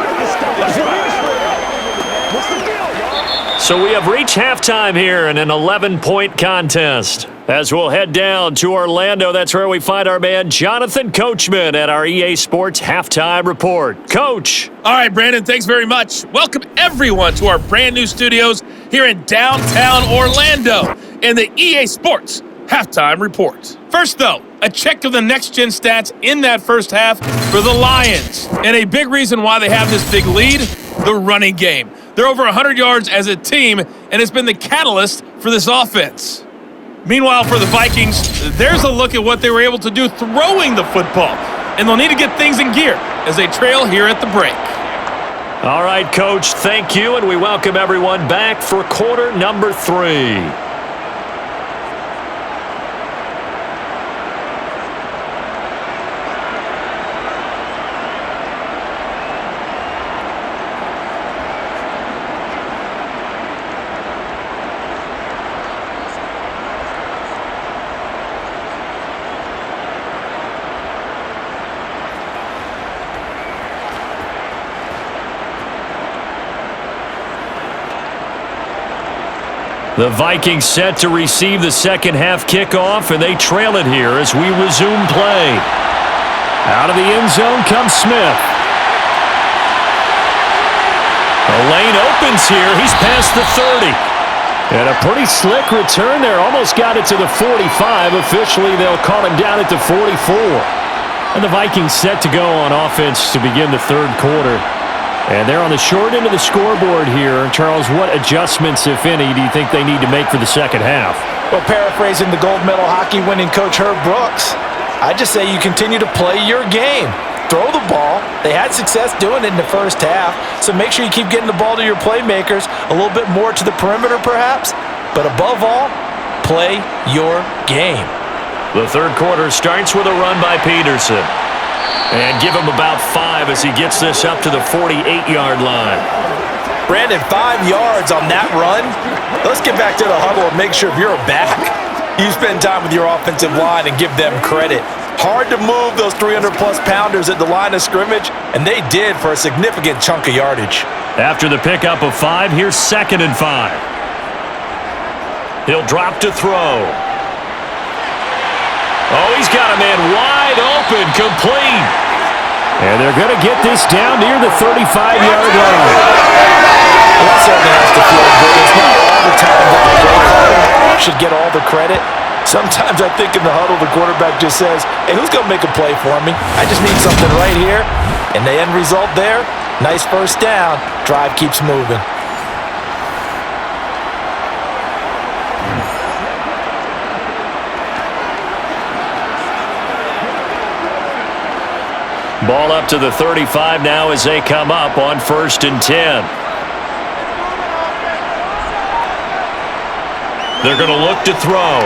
So we have reached halftime here in an 11-point contest. As we'll head down to Orlando, that's where we find our man Jonathan Coachman at our EA Sports Halftime Report. Coach. All right, Brandon, thanks very much. Welcome, everyone, to our brand new studios here in downtown Orlando in the EA Sports Halftime Report. First, though, a check of the next-gen stats in that first half for the Lions. And a big reason why they have this big lead, the running game. They're over 100 yards as a team, and it's been the catalyst for this offense. Meanwhile, for the Vikings, there's a look at what they were able to do throwing the football, and they'll need to get things in gear as they trail here at the break. All right, Coach, thank you, and we welcome everyone back for quarter number 3. The Vikings set to receive the second half kickoff, and they trail it here as we resume play. Out of the end zone comes Smith. The lane opens here. He's past the 30. And a pretty slick return there. Almost got it to the 45. Officially, they'll call him down at the 44. And the Vikings set to go on offense to begin the third quarter. And they're on the short end of the scoreboard here. Charles, what adjustments, if any, do you think they need to make for the second half? Well, paraphrasing the gold medal hockey winning coach Herb Brooks, I just say you continue to play your game. Throw the ball. They had success doing it in the first half, so make sure you keep getting the ball to your playmakers, a little bit more to the perimeter perhaps, but above all, play your game. The third quarter starts with a run by Peterson. And give him about 5 as he gets this up to the 48-yard line. Brandon, 5 yards on that run. Let's get back to the huddle and make sure if you're back, you spend time with your offensive line and give them credit. Hard to move those 300-plus pounders at the line of scrimmage, and they did for a significant chunk of yardage. After the pickup of 5, here's 2nd and 5. He'll drop to throw. Oh, he's got a man wide open, complete. And they're going to get this down near the 35-yard line. That certainly has to feel good. It's not all the time that the play caller should get all the credit. Sometimes I think in the huddle, the quarterback just says, hey, who's going to make a play for me? I just need something right here. And the end result there, nice first down. Drive keeps moving. Ball up to the 35 now as they come up on 1st and 10. They're going to look to throw.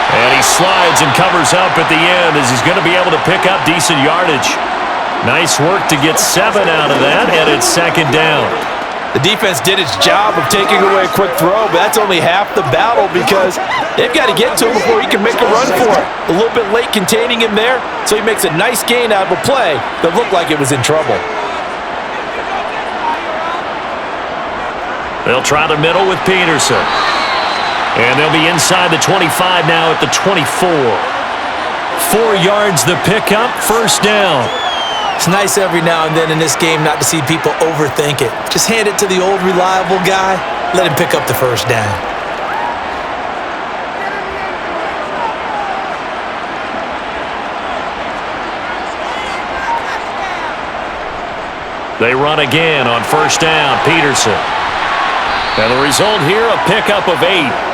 And he slides and covers up at the end as he's going to be able to pick up decent yardage. Nice work to get 7 out of that, and it's 2nd down. The defense did its job of taking away a quick throw, but that's only half the battle because they've got to get to him before he can make a run for it. A little bit late containing him there, so he makes a nice gain out of a play that looked like it was in trouble. They'll try the middle with Peterson. And they'll be inside the 25 now at the 24. 4 yards the pickup, 1st down. It's nice every now and then in this game not to see people overthink it. Just hand it to the old reliable guy, let him pick up the first down. They run again on 1st down, Peterson. And the result here, a pickup of 8.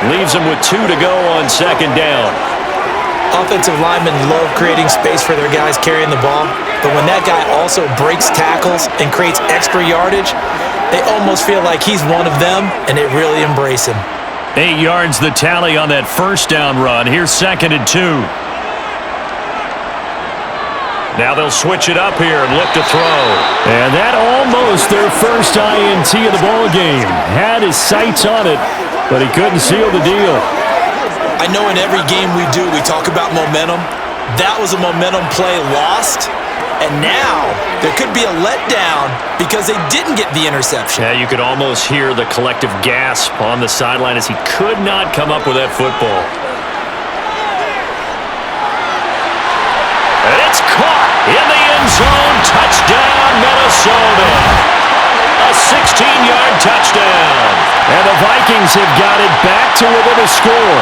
Leaves them with 2 to go on 2nd down. Offensive linemen love creating space for their guys carrying the ball, but when that guy also breaks tackles and creates extra yardage, they almost feel like he's one of them, and they really embrace him. 8 yards the tally on that 1st down run. Here's 2nd and 2. Now they'll switch it up here and look to throw. And that almost their first INT of the ball game. Had his sights on it, but he couldn't seal the deal. I know in every game we do, we talk about momentum. That was a momentum play lost. And now there could be a letdown because they didn't get the interception. Yeah, you could almost hear the collective gasp on the sideline as he could not come up with that football. And it's caught in the end zone. Touchdown, Minnesota. A 16-yard touchdown. And the Vikings have got it back to within a score.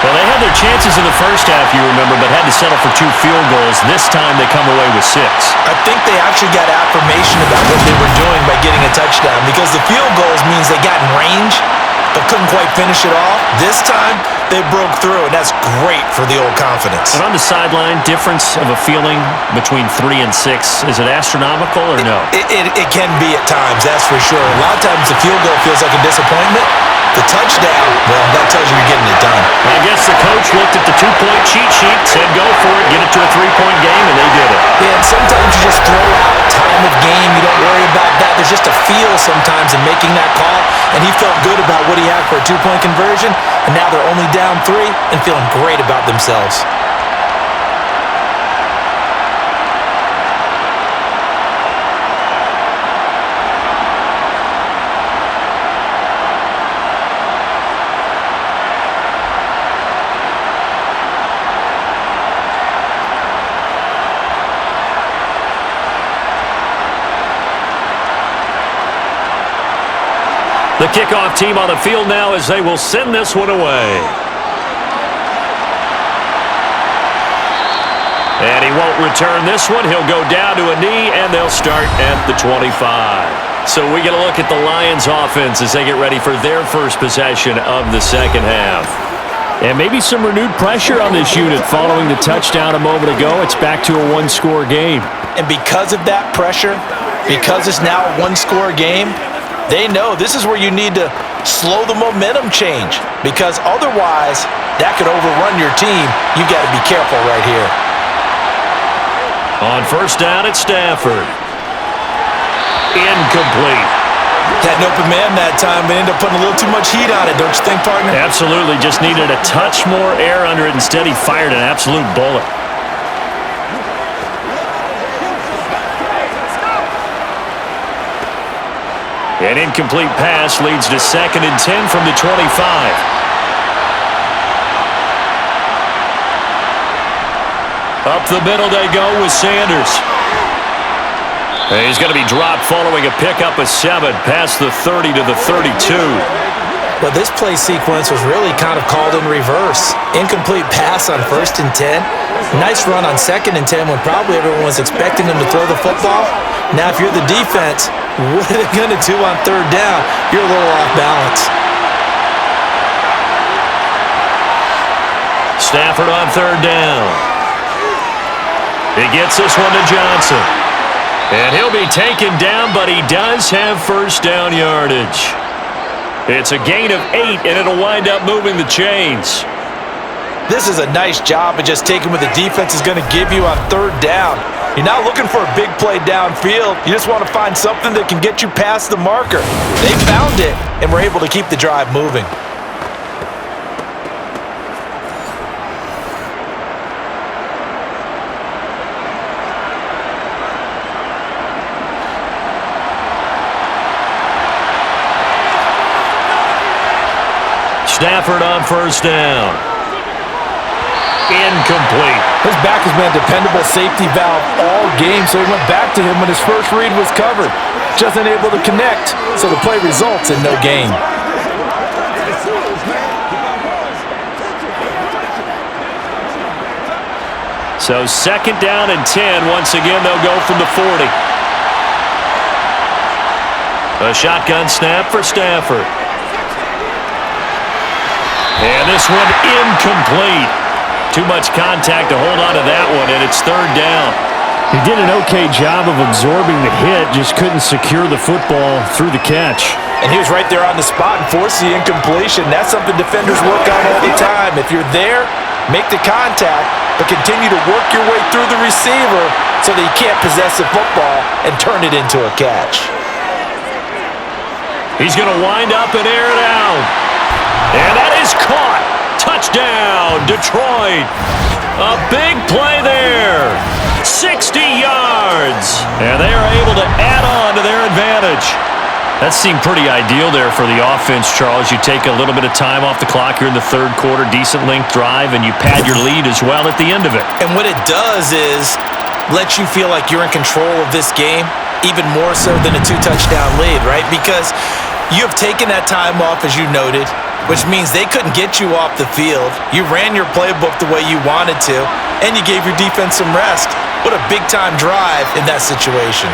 Well, they had their chances in the first half, you remember, but had to settle for 2 field goals. This time they come away with 6. I think they actually got affirmation about what they were doing by getting a touchdown because the field goals means they got in range but couldn't quite finish it off. This time, they broke through, and that's great for the old confidence. And on the sideline, difference of a feeling between 3 and 6, is it astronomical or no? It can be at times, that's for sure. A lot of times the field goal feels like a disappointment. The touchdown, well, that tells you you're getting it done. I guess the coach looked at the 2-point cheat sheet, said go for it, get it to a 3-point game, and they did it. Yeah, and sometimes you just throw out time of game. You don't worry about that. There's just a feel sometimes in making that call, and he felt good about what he had for a 2-point conversion, and now they're only down 3 and feeling great about themselves. The kickoff team on the field now as they will send this one away. And he he won't return this one. He'll go down to a knee, and they'll start at the 25. So we get a look at the Lions offense as they get ready for their first possession of the second half. And maybe some renewed pressure on this unit following the touchdown a moment ago. It's back to a one-score game. And because of that pressure, because it's now a one-score game, they know this is where you need to slow the momentum change, because otherwise that could overrun your team. You got to be careful right here. On first down, it's Stafford. Incomplete. Had an open man that time, but ended up putting a little too much heat on it, don't you think, partner? Absolutely. Just needed a touch more air under it. Instead, he fired an absolute bullet. An incomplete pass leads to 2nd and 10 from the 25. Up the middle they go with Sanders. He's going to be dropped following a pickup of 7 past the 30 to the 32. But this play sequence was really kind of called in reverse. Incomplete pass on 1st and 10. Nice run on 2nd and 10 when probably everyone was expecting him to throw the football. Now, if you're the defense, what are they going to do on 3rd down? You're a little off balance. Stafford on 3rd down. He gets this one to Johnson. And he'll be taken down, but he does have first down yardage. It's a gain of 8, and it'll wind up moving the chains. This is a nice job of just taking what the defense is going to give you on 3rd down. You're not looking for a big play downfield. You just want to find something that can get you past the marker. They found it, and were able to keep the drive moving. Stafford on first down. Incomplete. His back has been a dependable safety valve all game, so he went back to him when his first read was covered. Just unable to connect, so the play results in no gain. So 2nd down and 10. Once again, they'll go from the 40. A shotgun snap for Stafford. And this one incomplete. Too much contact to hold on to that one, and it's 3rd down. He did an okay job of absorbing the hit, just couldn't secure the football through the catch. And he was right there on the spot and forced the incompletion. That's something defenders work on all the time. If you're there, make the contact, but continue to work your way through the receiver so that you can't possess the football and turn it into a catch. He's going to wind up and air it out. And that is caught. Touchdown, Detroit. A big play there. 60 yards. And they are able to add on to their advantage. That seemed pretty ideal there for the offense, Charles. You take a little bit of time off the clock here in the 3rd quarter, decent length drive, and you pad your lead as well at the end of it. And what it does is let you feel like you're in control of this game, even more so than a 2-touchdown lead, right? Because you have taken that time off, as you noted, which means they couldn't get you off the field. You ran your playbook the way you wanted to, and you gave your defense some rest. What a big-time drive in that situation.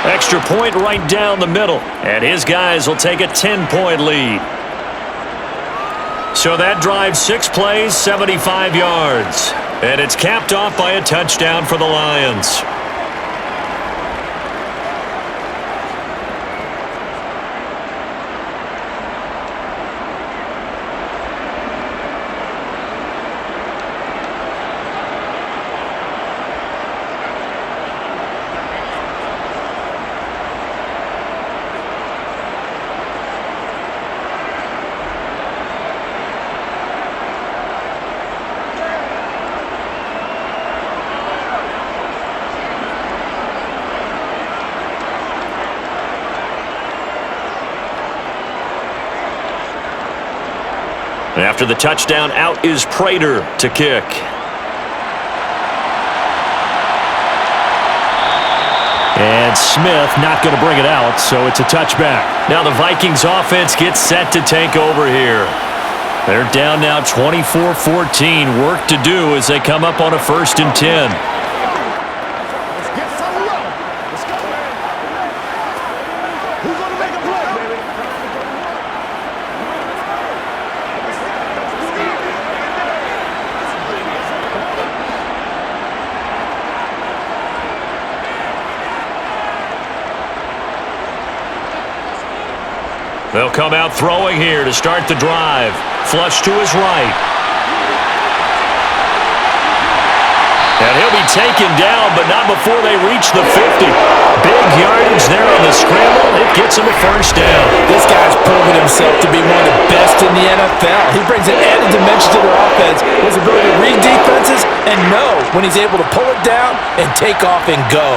Extra point right down the middle, and his guys will take a 10-point lead. So that drive, 6 plays, 75 yards. And it's capped off by a touchdown for the Lions. After the touchdown, out is Prater to kick. And Smith not going to bring it out, so it's a touchback. Now the Vikings offense gets set to take over here. They're down now 24-14. Work to do as they come up on a 1st and 10. They'll come out throwing here to start the drive. Flush to his right. And he'll be taken down, but not before they reach the 50. Big yardage there on the scramble. It gets him a first down. This guy's proven himself to be one of the best in the NFL. He brings an added dimension to their offense, his ability to read defenses and know when he's able to pull it down and take off and go.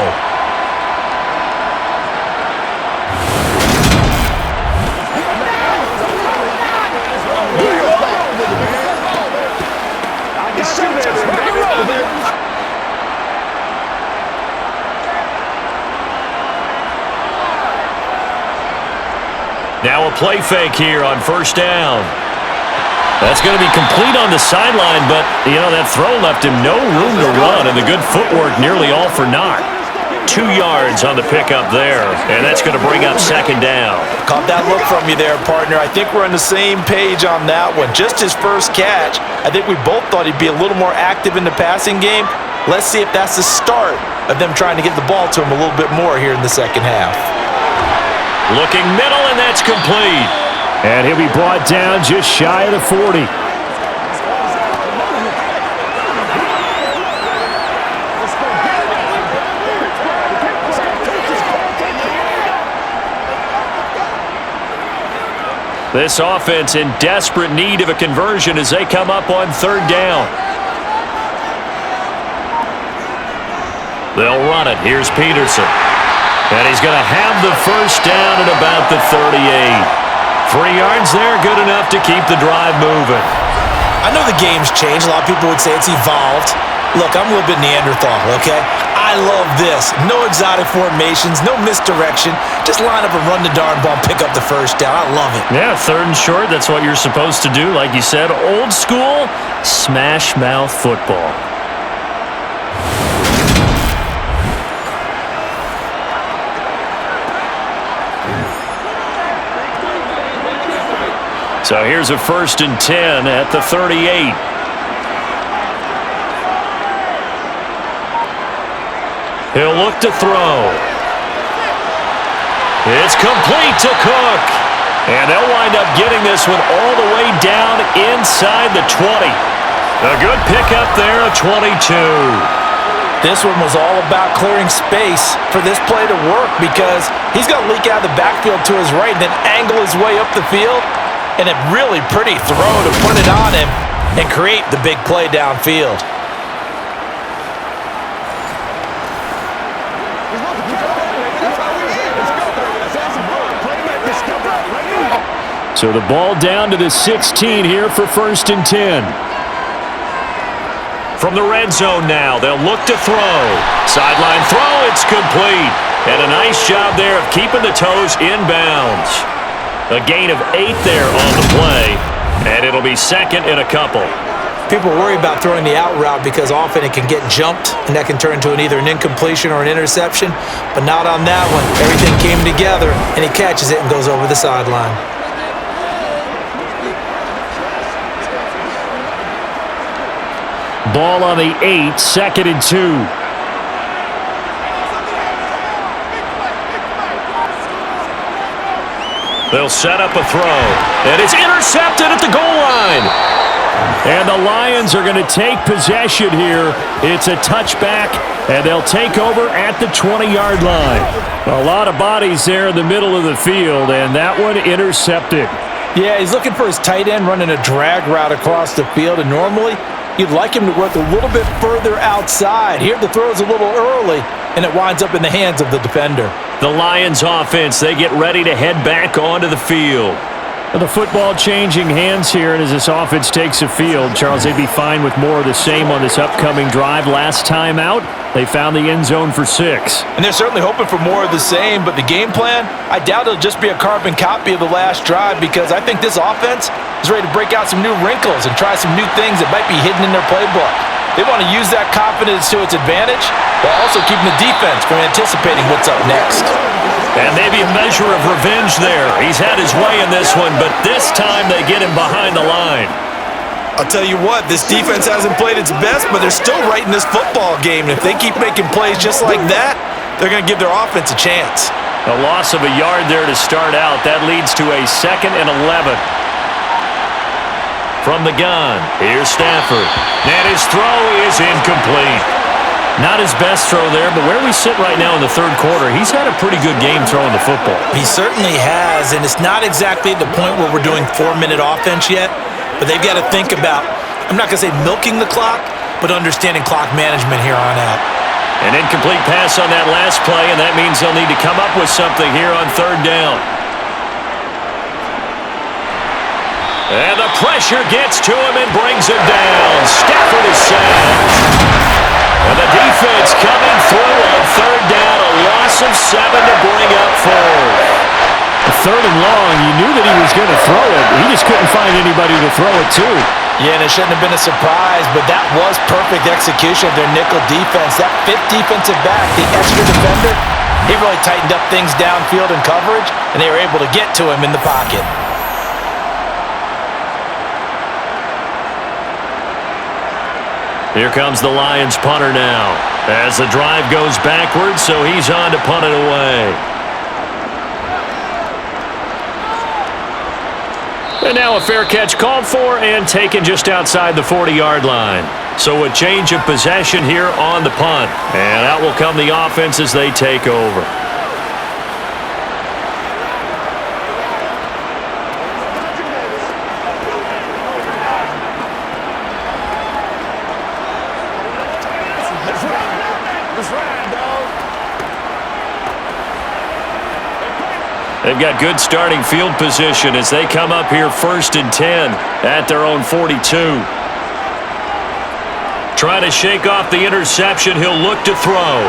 Now a play fake here on first down. That's going to be complete on the sideline, but, that throw left him no room to run, and the good footwork nearly all for naught. 2 yards on the pickup there, and that's going to bring up second down. Caught that look from you there, partner. I think we're on the same page on that one. Just his first catch, I think we both thought he'd be a little more active in the passing game. Let's see if that's the start of them trying to get the ball to him a little bit more here in the second half. Looking middle, and that's complete. And he'll be brought down just shy of the 40. This offense in desperate need of a conversion as they come up on third down. They'll run it. Here's Peterson. And he's going to have the first down at about the 38. 3 yards there, good enough to keep the drive moving. I know the game's changed. A lot of people would say it's evolved. Look, I'm a little bit Neanderthal, okay? I love this. No exotic formations, no misdirection. Just line up and run the darn ball and pick up the first down. I love it. Yeah, third and short, that's what you're supposed to do. Like you said, old school, smash mouth football. So here's a 1st and 10 at the 38. He'll look to throw. It's complete to Cook. And they'll wind up getting this one all the way down inside the 20. A good pickup there, a 22. This one was all about clearing space for this play to work because he's going to leak out of the backfield to his right and then angle his way up the field. And a really pretty throw to put it on him and create the big play downfield. So the ball down to the 16 here for 1st and 10. From the red zone now, they'll look to throw. Sideline throw, it's complete. And a nice job there of keeping the toes inbounds. A gain of 8 there on the play, and it'll be second and a couple. People worry about throwing the out route because often it can get jumped, and that can turn into either an incompletion or an interception, but not on that one. Everything came together, and he catches it and goes over the sideline. Ball on the 8, 2nd and 2. They'll set up a throw, and it's intercepted at the goal line. And the Lions are going to take possession here. It's a touchback, and they'll take over at the 20-yard line. A lot of bodies there in the middle of the field, and that one intercepted. Yeah, he's looking for his tight end running a drag route across the field, and normally you'd like him to work a little bit further outside. Here the throw's a little early, and it winds up in the hands of the defender. The Lions offense, they get ready to head back onto the field. Well, the football changing hands here, and as this offense takes the field, Charles, they'd be fine with more of the same on this upcoming drive. Last time out, they found the end zone for 6. And they're certainly hoping for more of the same, but the game plan, I doubt it'll just be a carbon copy of the last drive because I think this offense is ready to break out some new wrinkles and try some new things that might be hidden in their playbook. They want to use that confidence to its advantage while also keeping the defense from anticipating what's up next. And maybe a measure of revenge there. He's had his way in this one, but this time they get him behind the line. I'll tell you what, this defense hasn't played its best, but they're still right in this football game. And if they keep making plays just like that, they're going to give their offense a chance. A loss of a yard there to start out. That leads to a 2nd and 11. From the gun, here's Stafford. And his throw is incomplete. Not his best throw there, but where we sit right now in the third quarter, he's had a pretty good game throwing the football. He certainly has, and it's not exactly at the point where we're doing 4-minute offense yet, but they've got to think about, I'm not going to say milking the clock, but understanding clock management here on out. An incomplete pass on that last play, and that means they'll need to come up with something here on 3rd down. And the pressure gets to him and brings him down. Stafford is sacked. And the defense coming through on 3rd down, a loss of 7 to bring up 4th. 3rd and long, you knew that he was going to throw it. He just couldn't find anybody to throw it to. Yeah, and it shouldn't have been a surprise, but that was perfect execution of their nickel defense. That 5th defensive back, the extra defender, he really tightened up things downfield in coverage, and they were able to get to him in the pocket. Here comes the Lions punter now as the drive goes backwards, so he's on to punt it away. And now a fair catch called for and taken just outside the 40-yard line. So a change of possession here on the punt. And out will come the offense as they take over. They've got good starting field position as they come up here 1st and 10 at their own 42. Trying to shake off the interception. He'll look to throw.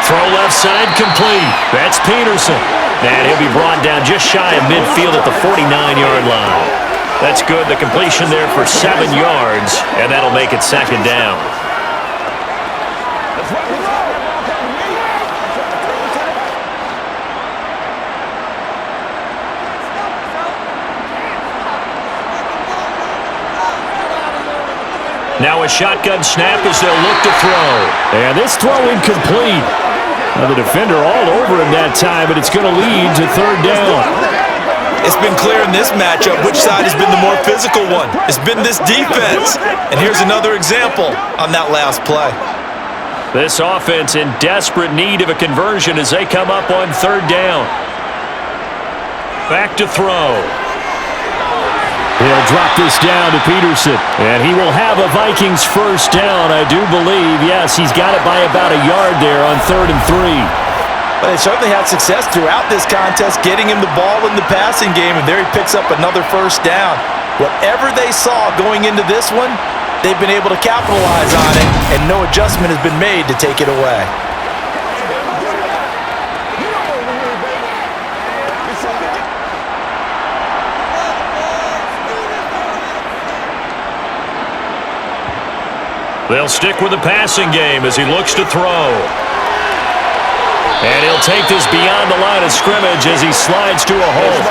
Throw left side complete. That's Peterson. And he'll be brought down just shy of midfield at the 49-yard line. That's good. The completion there for 7 yards, and that'll make it 2nd down. Now a shotgun snap as they'll look to throw. And this throw incomplete. Now the defender all over him that time, but it's going to lead to 3rd down. It's been clear in this matchup which side has been the more physical one. It's been this defense. And here's another example on that last play. This offense in desperate need of a conversion as they come up on 3rd down. Back to throw. He'll drop this down to Peterson, and he will have a Vikings 1st down, I do believe. Yes, he's got it by about a yard there on 3rd and 3. But they certainly had success throughout this contest, getting him the ball in the passing game, and there he picks up another 1st down. Whatever they saw going into this one, they've been able to capitalize on it, and no adjustment has been made to take it away. They'll stick with the passing game as he looks to throw. And he'll take this beyond the line of scrimmage as he slides to a hole.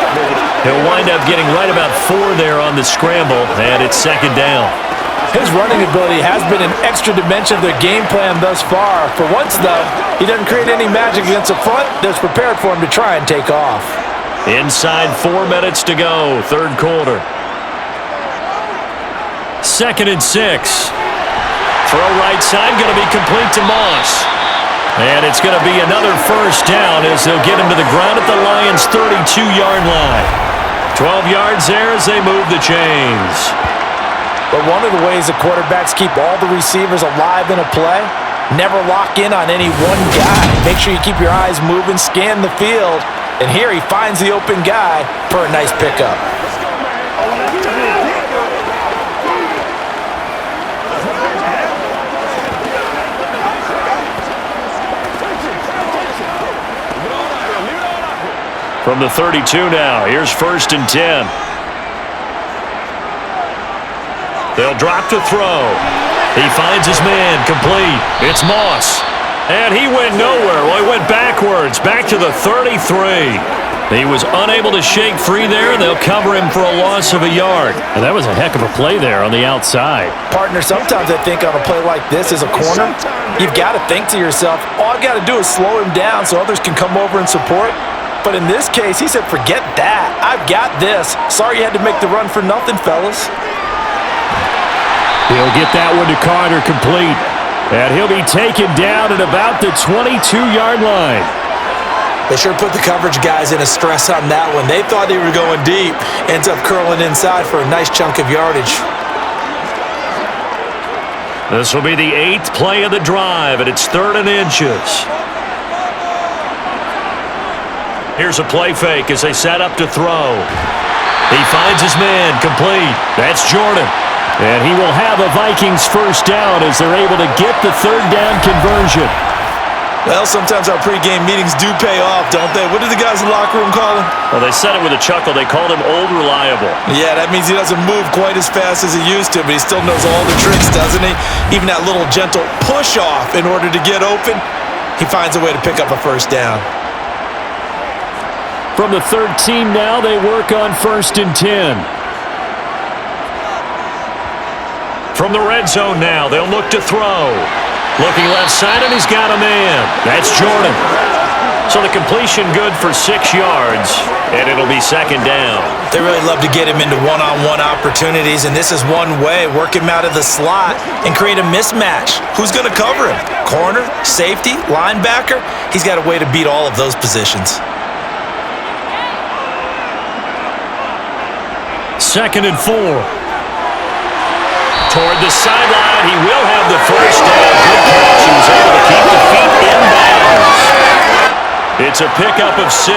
He'll wind up getting right about 4 there on the scramble, and it's 2nd down. His running ability has been an extra dimension of their game plan thus far. For once, though, he doesn't create any magic against the front that's prepared for him to try and take off. Inside 4 minutes to go, 3rd quarter. 2nd and 6. Throw right side, going to be complete to Moss. And it's going to be another 1st down as they'll get him to the ground at the Lions' 32-yard line. 12 yards there as they move the chains. But one of the ways the quarterbacks keep all the receivers alive in a play, never lock in on any one guy. Make sure you keep your eyes moving, scan the field, and here he finds the open guy for a nice pickup. From the 32 now, here's 1st and 10. They'll drop to throw. He finds his man, complete. It's Moss. And he went nowhere. Well, he went backwards, back to the 33. He was unable to shake free there, and they'll cover him for a loss of a yard. And that was a heck of a play there on the outside. Partner, sometimes I think on a play like this as a corner, you've got to think to yourself, all I've got to do is slow him down so others can come over and support. But in this case, he said, forget that. I've got this. Sorry you had to make the run for nothing, fellas. He'll get that one to Carter complete. And he'll be taken down at about the 22-yard line. They sure put the coverage guys in a stress on that one. They thought they were going deep. Ends up curling inside for a nice chunk of yardage. This will be the 8th play of the drive, and it's 3rd and inches. Here's a play fake as they set up to throw. He finds his man complete. That's Jordan. And he will have a Vikings first down as they're able to get the 3rd down conversion. Well, sometimes our pregame meetings do pay off, don't they? What did the guys in the locker room call him? Well, they said it with a chuckle. They called him Old Reliable. Yeah, that means he doesn't move quite as fast as he used to, but he still knows all the tricks, doesn't he? Even that little gentle push-off in order to get open, he finds a way to pick up a first down. From the 13 now, they work on 1st and 10. From the red zone now, they'll look to throw. Looking left side, and he's got a man. That's Jordan. So the completion good for 6 yards, and it'll be 2nd down. They really love to get him into one-on-one opportunities, and this is one way. Work him out of the slot and create a mismatch. Who's going to cover him? Corner, safety, linebacker? He's got a way to beat all of those positions. 2nd and 4. Toward the sideline, he will have the first down. Good catch. He was able to keep the feet in bounds. It's a pickup of 6.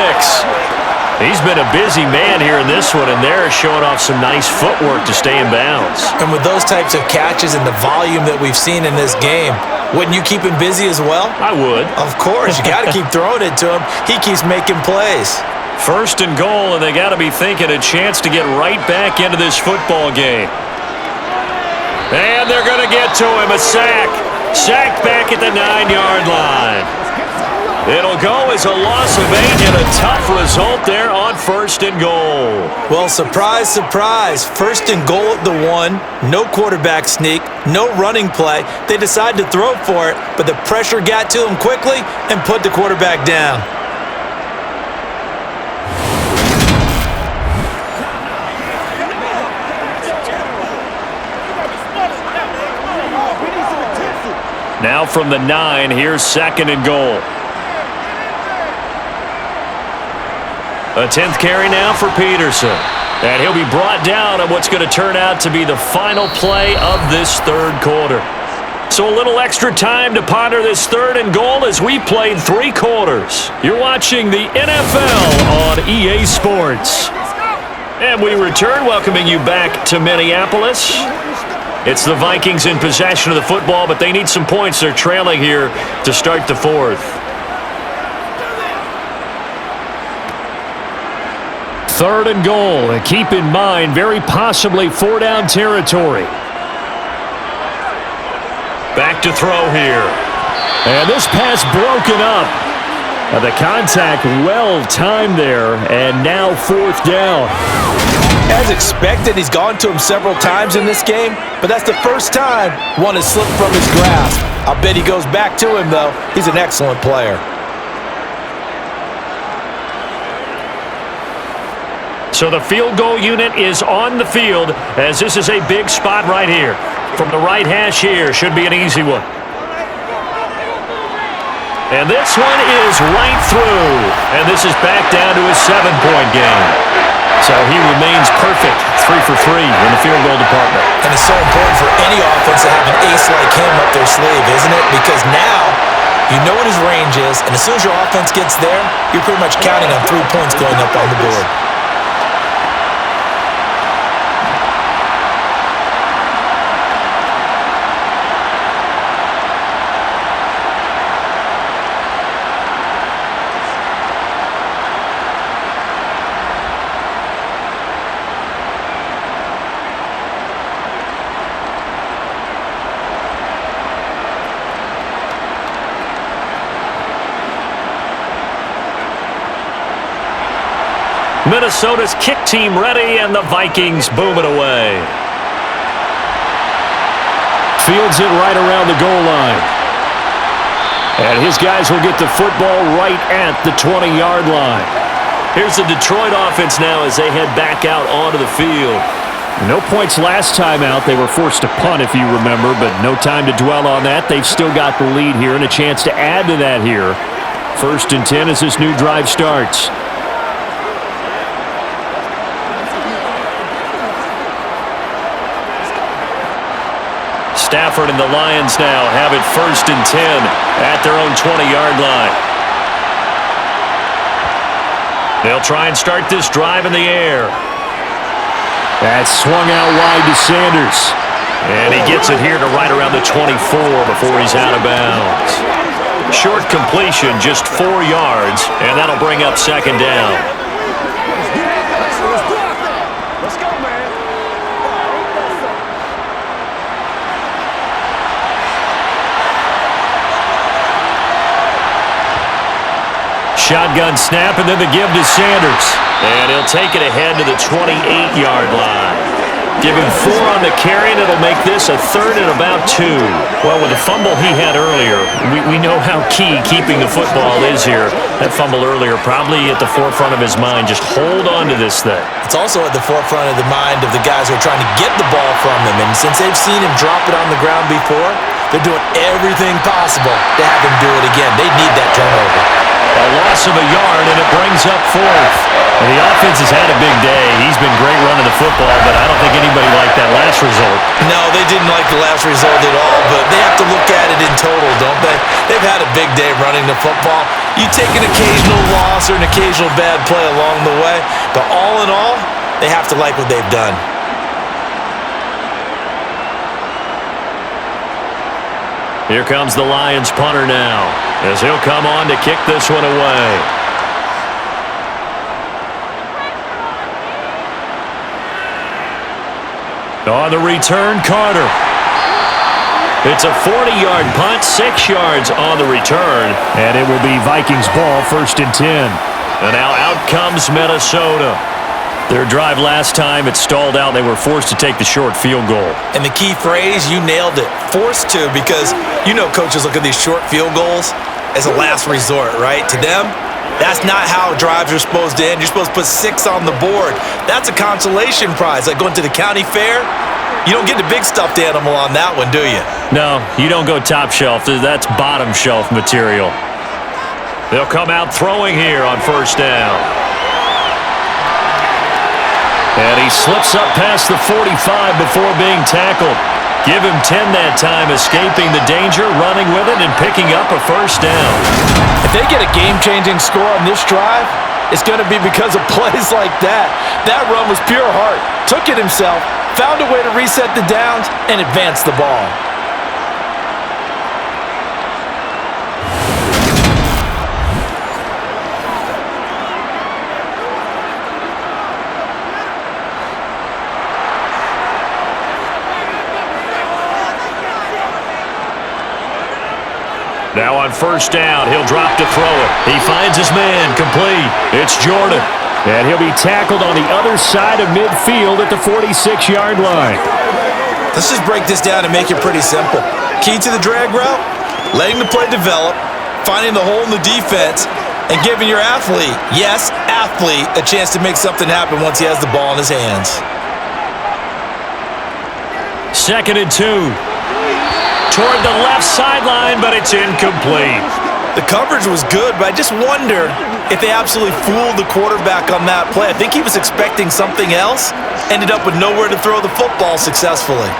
He's been a busy man here in this one, and they're showing off some nice footwork to stay in bounds. And with those types of catches and the volume that we've seen in this game, wouldn't you keep him busy as well? I would. Of course. You got to keep throwing it to him. He keeps making plays. 1st and goal, and they got to be thinking a chance to get right back into this football game. And they're going to get to him. A sack. Sacked back at the 9-yard line. It'll go as a loss of 8 and a tough result there on 1st and goal. Well, surprise, surprise. 1st and goal at the 1. No quarterback sneak. No running play. They decide to throw for it, but the pressure got to him quickly and put the quarterback down. Now from the 9, here's 2nd and goal. A 10th carry now for Peterson. And he'll be brought down on what's going to turn out to be the final play of this 3rd quarter. So a little extra time to ponder this 3rd and goal as we played 3 quarters. You're watching the NFL on EA Sports. And we return, welcoming you back to Minneapolis. It's the Vikings in possession of the football, but they need some points. They're trailing here to start the 4th. 3rd and goal, and keep in mind, very possibly 4-down territory. Back to throw here. And this pass broken up. The contact well timed there, and now 4th down. As expected, he's gone to him several times in this game, but that's the first time one has slipped from his grasp. I'll bet he goes back to him, though. He's an excellent player. So the field goal unit is on the field, as this is a big spot right here. From the right hash here, should be an easy one. And this one is right through. And this is back down to a 7-point game. So he remains perfect, 3 for 3 in the field goal department. And it's so important for any offense to have an ace like him up their sleeve, isn't it? Because now you know what his range is, and as soon as your offense gets there, you're pretty much counting on 3 points going up on the board. Minnesota's kick team ready, and the Vikings boom it away. Fields it right around the goal line. And his guys will get the football right at the 20-yard line. Here's the Detroit offense now as they head back out onto the field. No points last time out. They were forced to punt, if you remember, but no time to dwell on that. They've still got the lead here and a chance to add to that here. 1st and 10 as this new drive starts. Stafford and the Lions now have it 1st and 10 at their own 20-yard line. They'll try and start this drive in the air. That's swung out wide to Sanders. And he gets it here to right around the 24 before he's out of bounds. Short completion, just 4 yards, and that'll bring up 2nd down. Let's go, man. Shotgun snap, and then the give to Sanders. And he'll take it ahead to the 28-yard line. Give him 4 on the carry, and it'll make this a 3rd and about 2. Well, with the fumble he had earlier, we know how key keeping the football is here. That fumble earlier probably at the forefront of his mind. Just hold on to this thing. It's also at the forefront of the mind of the guys who are trying to get the ball from him. And since they've seen him drop it on the ground before, they're doing everything possible to have him do it again. They need that turnover. A loss of a yard, and it brings up 4th. And the offense has had a big day. He's been great running the football, but I don't think anybody liked that last result. No, they didn't like the last result at all, but they have to look at it in total, don't they? They've had a big day running the football. You take an occasional loss or an occasional bad play along the way, but all in all, they have to like what they've done. Here comes the Lions punter now, as he'll come on to kick this one away. On the return, Carter. It's a 40-yard punt, 6 yards on the return. And it will be Vikings ball, 1st and 10. And now out comes Minnesota. Their drive last time, it stalled out. They were forced to take the short field goal. And the key phrase, you nailed it, forced to, because you know coaches look at these short field goals as a last resort, right? To them, that's not how drives are supposed to end. You're supposed to put 6 on the board. That's a consolation prize, like going to the county fair. You don't get the big stuffed animal on that one, do you? No, you don't go top shelf. That's bottom shelf material. They'll come out throwing here on 1st down. And he slips up past the 45 before being tackled. Give him 10 that time, escaping the danger, running with it, and picking up a 1st down. If they get a game-changing score on this drive, it's going to be because of plays like that. That run was pure heart. Took it himself, found a way to reset the downs, and advance the ball. Now on 1st down, he'll drop to throw it. He finds his man, complete. It's Jordan. And he'll be tackled on the other side of midfield at the 46-yard line. Let's just break this down and make it pretty simple. Key to the drag route, letting the play develop, finding the hole in the defense, and giving your athlete, yes, athlete, a chance to make something happen once he has the ball in his hands. 2nd and 2. Toward the left sideline, but it's incomplete. The coverage was good, but I just wonder if they absolutely fooled the quarterback on that play. I think he was expecting something else, ended up with nowhere to throw the football successfully.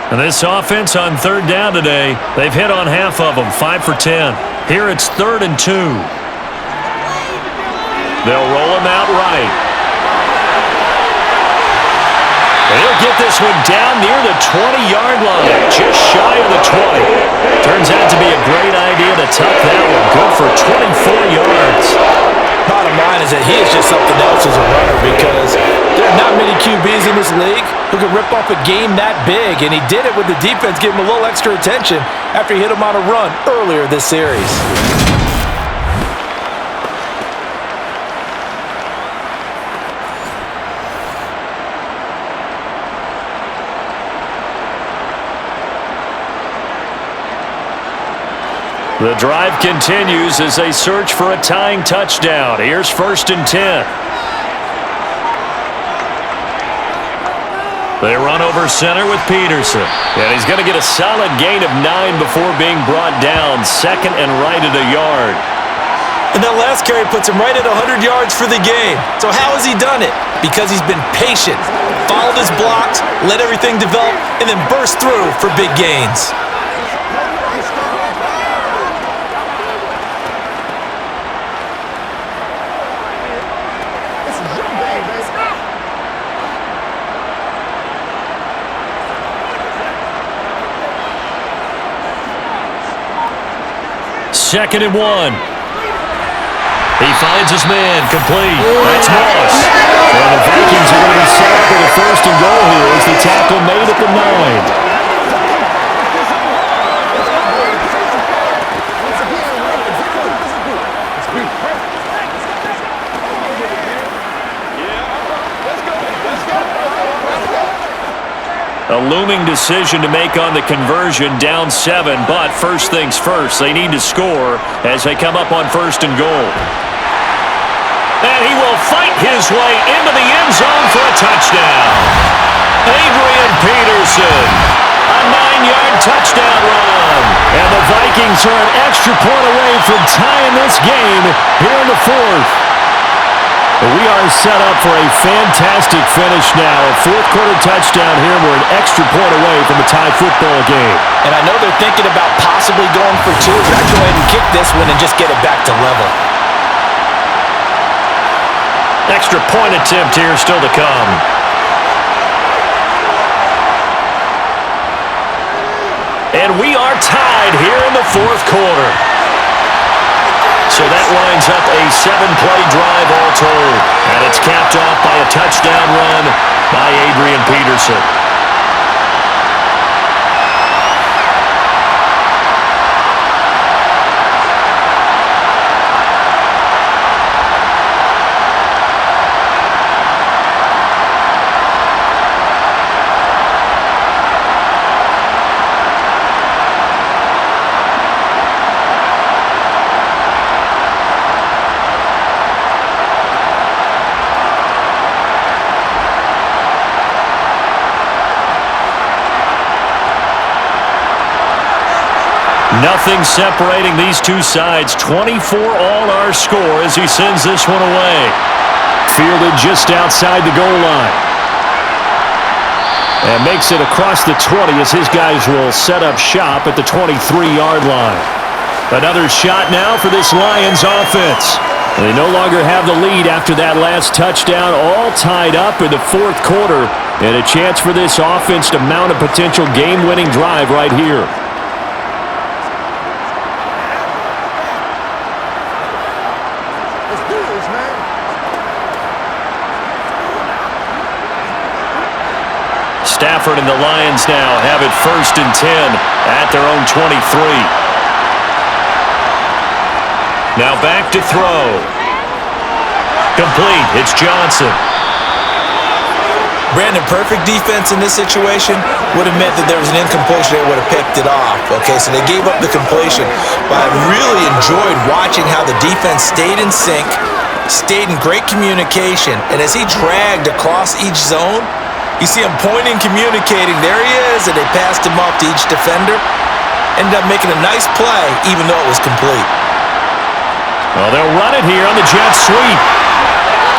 And this offense on 3rd down today, they've hit on half of them, 5 for 10. Here it's 3rd and 2. They'll roll him out right. He'll get this one down near the 20-yard line, just shy of the 20. Turns out to be a great idea to tuck that one. Good for 24 yards. Bottom line is that he is just something else as a runner, because there are not many QBs in this league who can rip off a game that big, and he did it with the defense giving him a little extra attention after he hit him on a run earlier this series. The drive continues as they search for a tying touchdown. Here's 1st and 10. They run over center with Peterson. And he's going to get a solid gain of 9 before being brought down. 2nd and right at a yard. And that last carry puts him right at 100 yards for the game. So how has he done it? Because he's been patient, followed his blocks, let everything develop, and then burst through for big gains. Second and 1. He finds his man, complete. That's Moss. And the Vikings are going to be set up for the 1st and goal here as the tackle made at the 9. A looming decision to make on the conversion, down 7, but first things first, they need to score as they come up on 1st and goal. And he will fight his way into the end zone for a touchdown. Adrian Peterson, a 9-yard touchdown run. And the Vikings are an extra point away from tying this game here in the 4th. We are set up for a fantastic finish now. A 4th-quarter touchdown here. We're an extra point away from a tie football game. And I know they're thinking about possibly going for 2. But I'd go ahead and kick this one and just get it back to level. Extra point attempt here still to come. And we are tied here in the 4th quarter. So that winds up a 7-play drive all told. And it's capped off by a touchdown run by Adrian Peterson. Nothing separating these two sides. 24 all our score as he sends this one away. Fielded just outside the goal line. And makes it across the 20 as his guys will set up shop at the 23-yard line. Another shot now for this Lions offense. They no longer have the lead after that last touchdown, all tied up in the 4th quarter. And a chance for this offense to mount a potential game-winning drive right here. Stafford and the Lions now have it 1st and 10 at their own 23. Now back to throw. Complete. It's Johnson. Brandon, perfect defense in this situation would have meant that there was an incompletion. They would have picked it off. Okay, so they gave up the completion. But I really enjoyed watching how the defense stayed in sync, stayed in great communication, and as he dragged across each zone, you see him pointing, communicating. There he is, and they passed him off to each defender. Ended up making a nice play, even though it was complete. Well, they'll run it here on the jet sweep.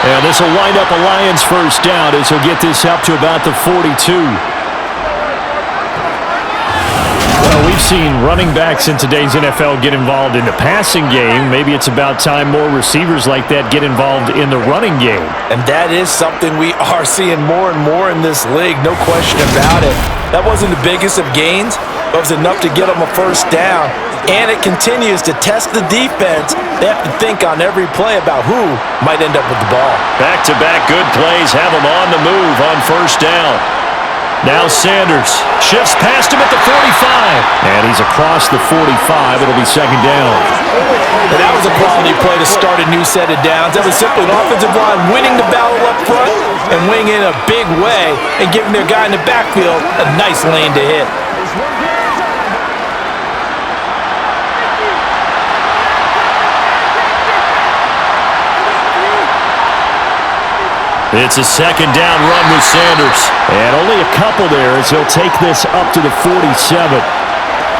And this will wind up a Lions 1st down as he'll get this up to about the 42. Well, we've seen running backs in today's NFL get involved in the passing game. Maybe it's about time more receivers like that get involved in the running game. And that is something we are seeing more and more in this league, no question about it. That wasn't the biggest of gains, but it was enough to get them a 1st down. And it continues to test the defense. They have to think on every play about who might end up with the ball. Back-to-back good plays have them on the move on 1st down. Now Sanders shifts past him at the 45. And he's across the 45. It'll be 2nd down. And that was a quality play to start a new set of downs. That was simply an offensive line winning the battle up front and winning in a big way and giving their guy in the backfield a nice lane to hit. It's a second down run with Sanders. And only a couple there as he'll take this up to the 47.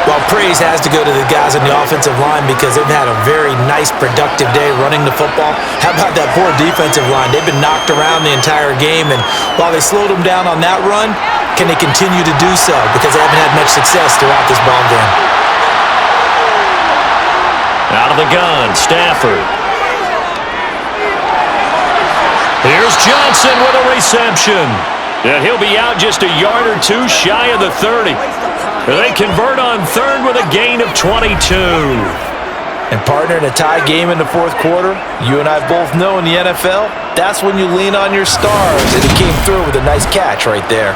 Well, praise has to go to the guys on the offensive line because they've had a very nice, productive day running the football. How about that poor defensive line? They've been knocked around the entire game, and while they slowed them down on that run, can they continue to do so? Because they haven't had much success throughout this ball game. Out of the gun, Stafford. Here's Johnson with a reception. And he'll be out just a yard or two shy of the 30. They convert on third with a gain of 22. And partner, in a tie game in the fourth quarter, you and I both know in the NFL, that's when you lean on your stars. And he came through with a nice catch right there.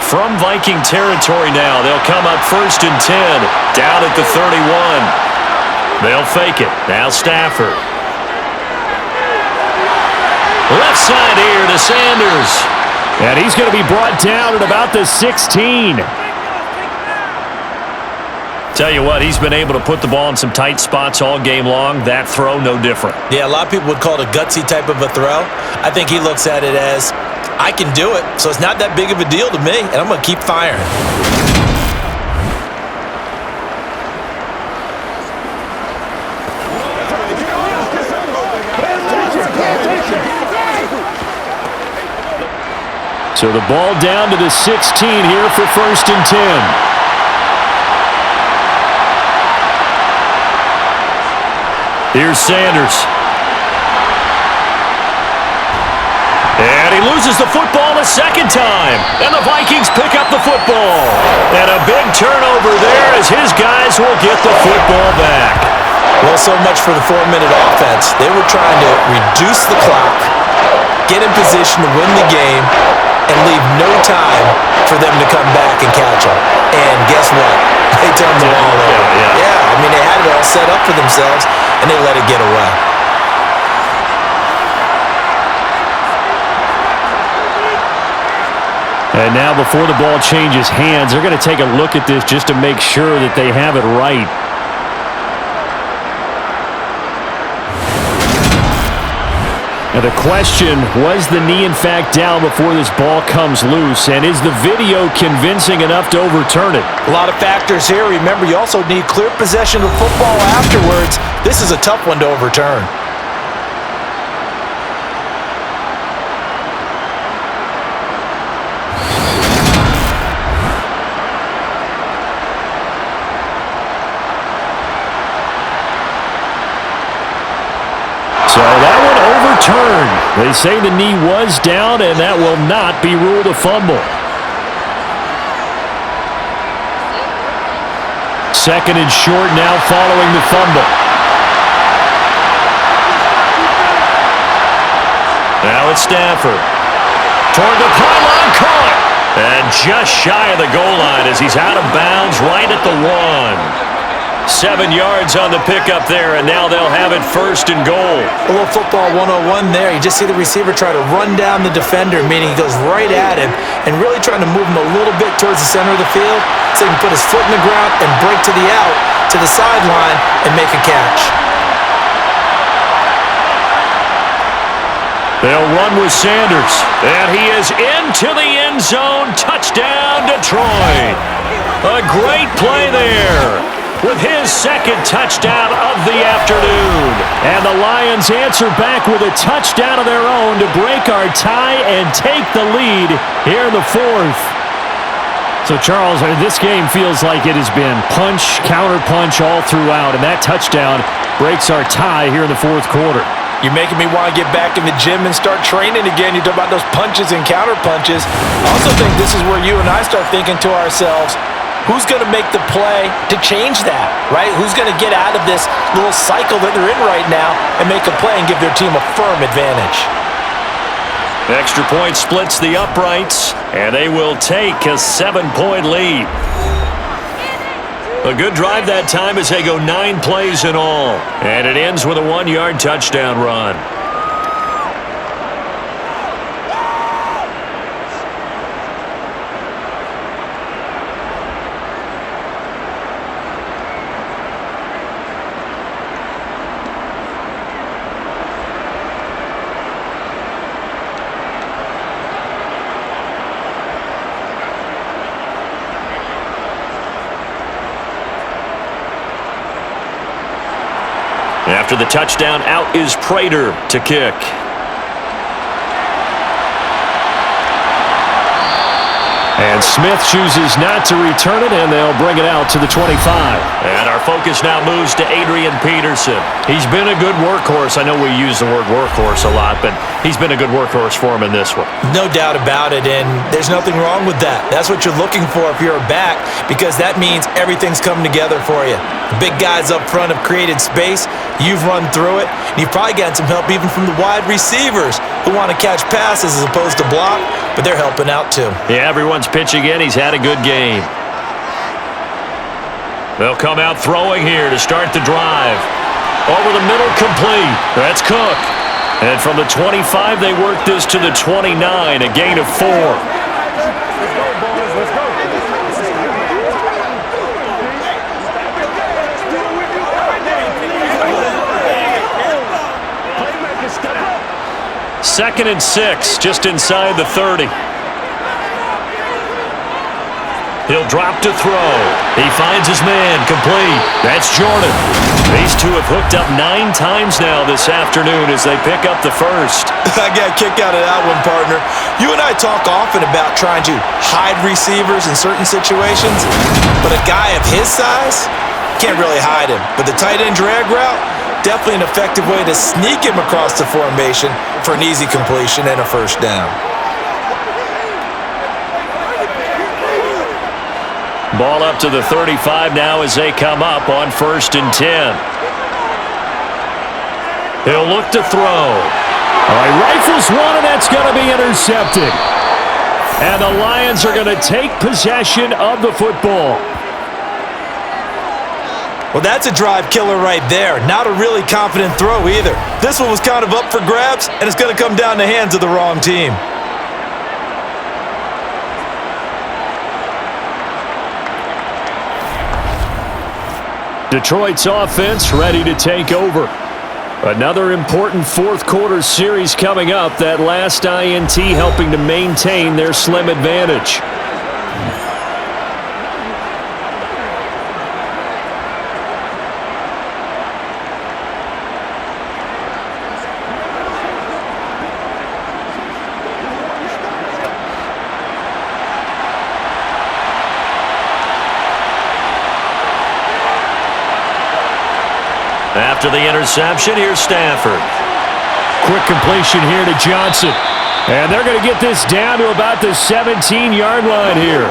From Viking territory now, they'll come up 1st and 10, down at the 31. They'll fake it. Now Stafford. Left side here to Sanders. And he's going to be brought down at about the 16. Tell you what, he's been able to put the ball in some tight spots all game long. That throw, no different. Yeah, a lot of people would call it a gutsy type of a throw. I think he looks at it as, I can do it, so it's not that big of a deal to me, and I'm going to keep firing. So the ball down to the 16 here for 1st and 10. Here's Sanders. And he loses the football a second time. And the Vikings pick up the football. And a big turnover there as his guys will get the football back. Well, so much for the 4-minute offense. They were trying to reduce the clock, get in position to win the game, and leave no time for them to come back and catch them. And guess what? They turned the ball over. Yeah, I mean, they had it all set up for themselves, and they let it get away. And now before the ball changes hands, they're going to take a look at this just to make sure that they have it right. Now the question, was the knee in fact down before this ball comes loose? And is the video convincing enough to overturn it? A lot of factors here. Remember, you also need clear possession of football afterwards. This is a tough one to overturn. So that one overturned. They say the knee was down, and that will not be ruled a fumble. Second and short now following the fumble. Now it's Stafford. Toward the pylon, caught. And just shy of the goal line as he's out of bounds right at the 1. 7 yards on the pickup there, and now they'll have it 1st and goal. A little football 101 there. You just see the receiver try to run down the defender, meaning he goes right at him and really trying to move him a little bit towards the center of the field so he can put his foot in the ground and break to the out, to the sideline, and make a catch. They'll run with Sanders, and he is into the end zone. Touchdown, Detroit. A great play there with his second touchdown of the afternoon. And the Lions answer back with a touchdown of their own to break our tie and take the lead here in the fourth. So, Charles, this game feels like it has been punch, counter-punch all throughout, and that touchdown breaks our tie here in the fourth quarter. You're making me want to get back in the gym and start training again. You talk about those punches and counter-punches. I also think this is where you and I start thinking to ourselves, who's going to make the play to change that, right? Who's going to get out of this little cycle that they're in right now and make a play and give their team a firm advantage? Extra point splits the uprights, and they will take a 7-point lead. A good drive that time as they go 9 plays in all. And it ends with a 1-yard touchdown run. After the touchdown, out is Prater to kick. And Smith chooses not to return it, and they'll bring it out to the 25. And our focus now moves to Adrian Peterson. He's been a good workhorse. I know we use the word workhorse a lot, but he's been a good workhorse for him in this one. No doubt about it, and there's nothing wrong with that. That's what you're looking for if you're a back, because that means everything's coming together for you. The big guys up front have created space. You've run through it. And you've probably gotten some help even from the wide receivers who want to catch passes as opposed to block, but they're helping out too. Yeah, everyone's pitching in. He's had a good game. They'll come out throwing here to start the drive. Over the middle, complete. That's Cook. And from the 25, they work this to the 29, a gain of 4. Let's go. 2nd and 6, just inside the 30. He'll drop to throw. He finds his man, complete. That's Jordan. These two have hooked up 9 times now this afternoon as they pick up the first. I got a kick out of that one, partner. You and I talk often about trying to hide receivers in certain situations, but a guy of his size can't really hide him. But the tight end drag route, definitely an effective way to sneak him across the formation for an easy completion and a first down. Ball up to the 35 now as they come up on 1st and 10. He'll look to throw. All right, rifles one, and that's going to be intercepted. And the Lions are going to take possession of the football. Well, that's a drive killer right there. Not a really confident throw either. This one was kind of up for grabs, and it's going to come down the hands of the wrong team. Detroit's offense ready to take over. Another important 4th quarter series coming up. That last INT helping to maintain their slim advantage. After the interception, here's Stafford. Quick completion here to Johnson. And they're going to get this down to about the 17-yard line here.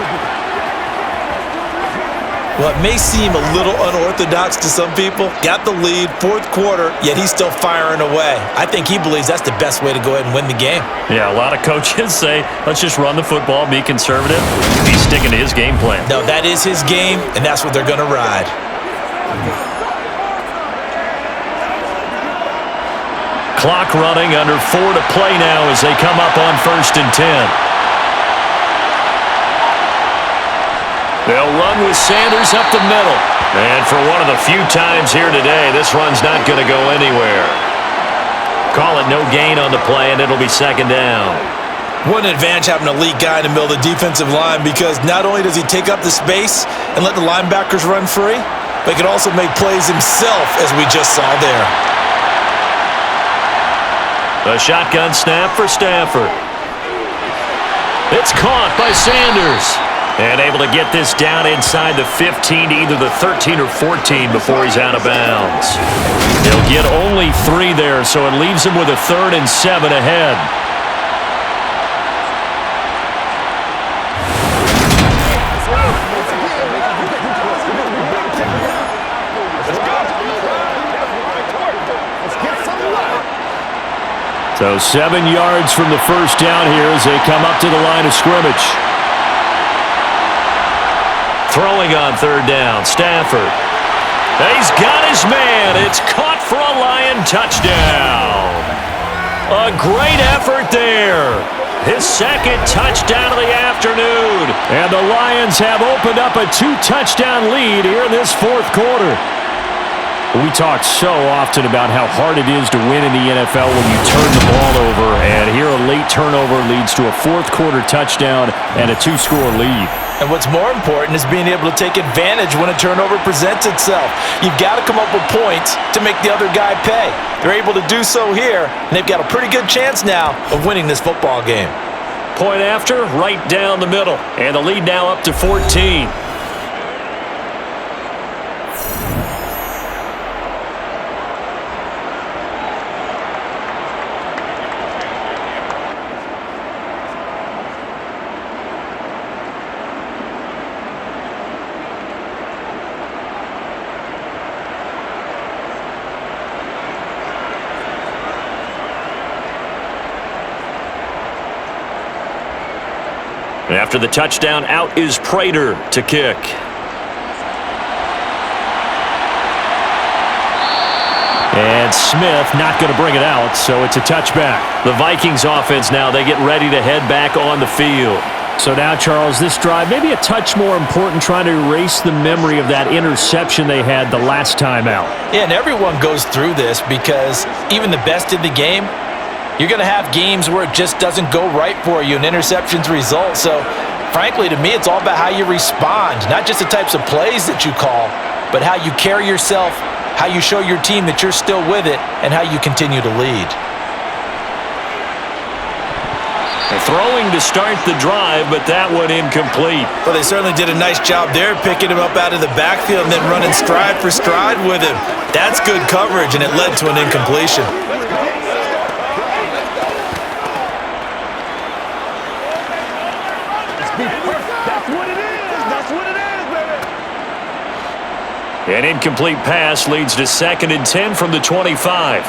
Well, it may seem a little unorthodox to some people. Got the lead, 4th quarter, yet he's still firing away. I think he believes that's the best way to go ahead and win the game. Yeah, a lot of coaches say, let's just run the football, be conservative. He's sticking to his game plan. No, that is his game, and that's what they're going to ride. Clock running, under 4 to play now as they come up on 1st and 10. They'll run with Sanders up the middle. And for one of the few times here today, this run's not going to go anywhere. Call it no gain on the play, and it'll be 2nd down. What an advantage having an elite guy in the middle of the defensive line, because not only does he take up the space and let the linebackers run free, but he can also make plays himself, as we just saw there. A shotgun snap for Stafford. It's caught by Sanders. And able to get this down inside the 15 to either the 13 or 14 before he's out of bounds. He'll get only 3 there, so it leaves him with a 3rd and 7 ahead. So 7 yards from the first down here as they come up to the line of scrimmage. Throwing on 3rd down, Stafford. He's got his man. It's caught for a Lion touchdown. A great effort there. His 2nd touchdown of the afternoon. And the Lions have opened up a 2-touchdown lead here in this 4th quarter. We talk so often about how hard it is to win in the NFL when you turn the ball over, and here a late turnover leads to a fourth-quarter touchdown and a two-score lead. And what's more important is being able to take advantage when a turnover presents itself. You've got to come up with points to make the other guy pay. They're able to do so here, and they've got a pretty good chance now of winning this football game. Point after, right down the middle, and the lead now up to 14. After the touchdown, out is Prater to kick. And Smith not going to bring it out, so it's a touchback. The Vikings offense now, they get ready to head back on the field. So now, Charles, this drive, maybe a touch more important, trying to erase the memory of that interception they had the last time out. Yeah, and everyone goes through this because even the best in the game, you're going to have games where it just doesn't go right for you and interceptions result. So, frankly, to me, it's all about how you respond, not just the types of plays that you call, but how you carry yourself, how you show your team that you're still with it, and how you continue to lead. Throwing to start the drive, but that one incomplete. Well, they certainly did a nice job there, picking him up out of the backfield and then running stride for stride with him. That's good coverage, and it led to an incompletion. An incomplete pass leads to 2nd and 10 from the 25.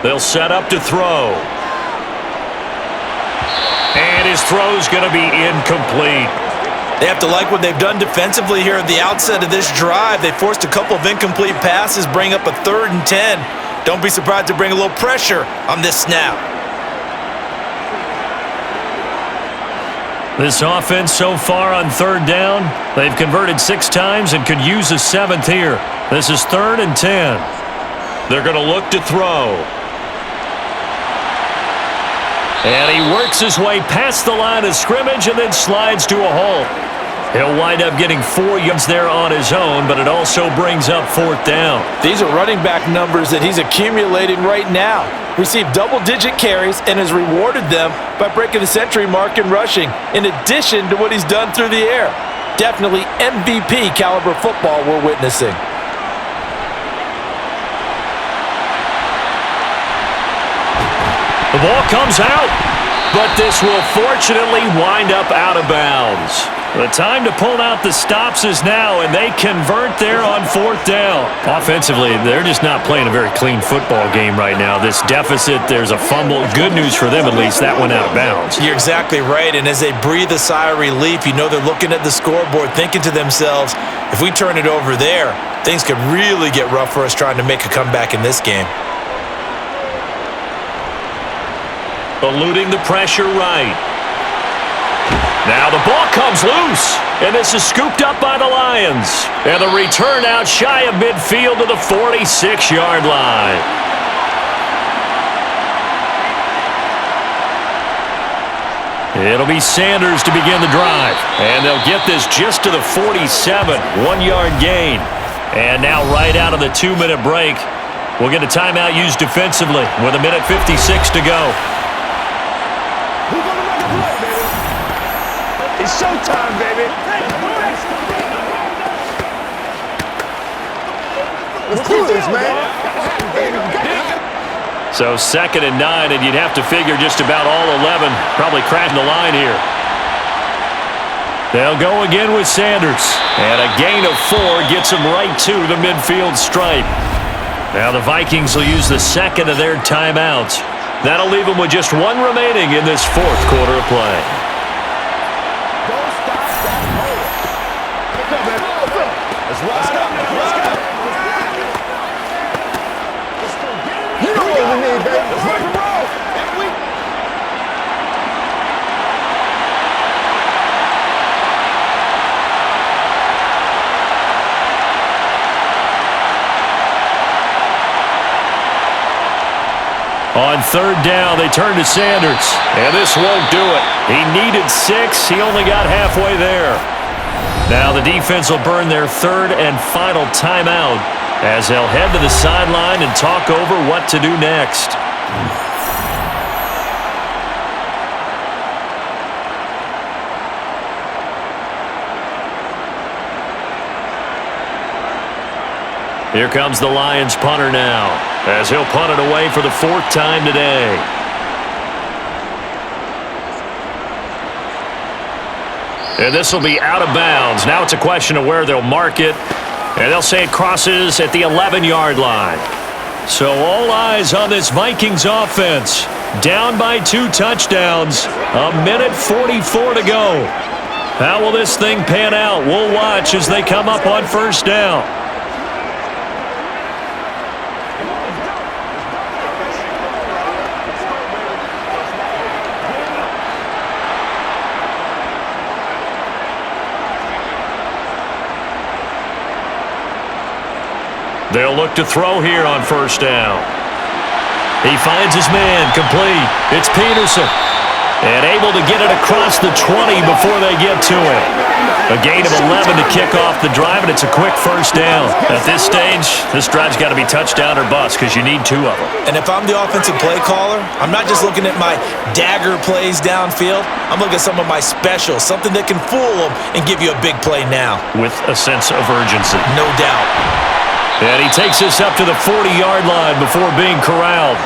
They'll set up to throw. And his throw's going to be incomplete. They have to like what they've done defensively here at the outset of this drive. They forced a couple of incomplete passes, bring up a 3rd and 10. Don't be surprised to bring a little pressure on this snap. This offense so far on 3rd down, they've converted 6 times and could use a 7th here. This is 3rd and 10. They're going to look to throw. And he works his way past the line of scrimmage and then slides to a halt. He'll wind up getting 4 yards there on his own, but it also brings up 4th down. These are running back numbers that he's accumulating right now. Received double-digit carries and has rewarded them by breaking the century mark in rushing, in addition to what he's done through the air. Definitely MVP caliber football we're witnessing. The ball comes out, but this will fortunately wind up out of bounds. The time to pull out the stops is now, and they convert there on 4th down. Offensively, they're just not playing a very clean football game right now. This deficit, there's a fumble. Good news for them, at least. That went out of bounds. You're exactly right, and as they breathe a sigh of relief, you know they're looking at the scoreboard, thinking to themselves, if we turn it over there, things could really get rough for us trying to make a comeback in this game. Eluding the pressure right. Now the ball comes loose, and this is scooped up by the Lions. And the return out shy of midfield to the 46-yard line. It'll be Sanders to begin the drive. And they'll get this just to the 47, 1-yard gain. And now right out of the 2-minute break, we'll get a timeout used defensively with 1:56 to go. It's showtime, baby. Let's do this, man. So 2nd and 9, and you'd have to figure just about all 11 probably crashing the line here. They'll go again with Sanders. And a gain of 4 gets them right to the midfield stripe. Now the Vikings will use the 2nd of their timeouts. That'll leave them with just 1 remaining in this 4th quarter of play. On third down, they turn to Sanders. And this won't do it. He needed 6. He only got halfway there. Now the defense will burn their third and final timeout as they'll head to the sideline and talk over what to do next. Here comes the Lions punter now, as he'll punt it away for the 4th time today. And this will be out of bounds. Now it's a question of where they'll mark it, and they'll say it crosses at the 11-yard line. So all eyes on this Vikings offense. Down by 2 touchdowns, 1:44 to go. How will this thing pan out? We'll watch as they come up on first down. They'll look to throw here on first down. He finds his man, complete. It's Peterson. And able to get it across the 20 before they get to it. A gain of 11 to kick off the drive, and it's a quick first down. At this stage, this drive's got to be touchdown or bust because you need 2 of them. And if I'm the offensive play caller, I'm not just looking at my dagger plays downfield. I'm looking at some of my specials, something that can fool them and give you a big play now. With a sense of urgency. No doubt. And he takes this up to the 40-yard line before being corralled.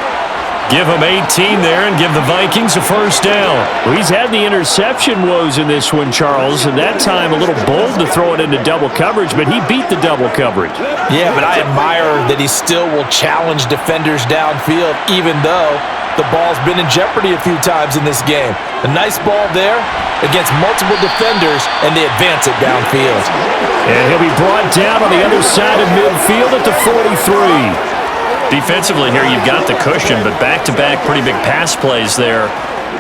Give him 18 there and give the Vikings a first down. Well, he's had the interception woes in this one, Charles, and that time a little bold to throw it into double coverage, but he beat the double coverage. Yeah, but I admire that he still will challenge defenders downfield, even though the ball's been in jeopardy a few times in this game. A nice ball there against multiple defenders, and they advance it downfield. And he'll be brought down on the other side of midfield at the 43. Defensively here, you've got the cushion, but back-to-back pretty big pass plays there.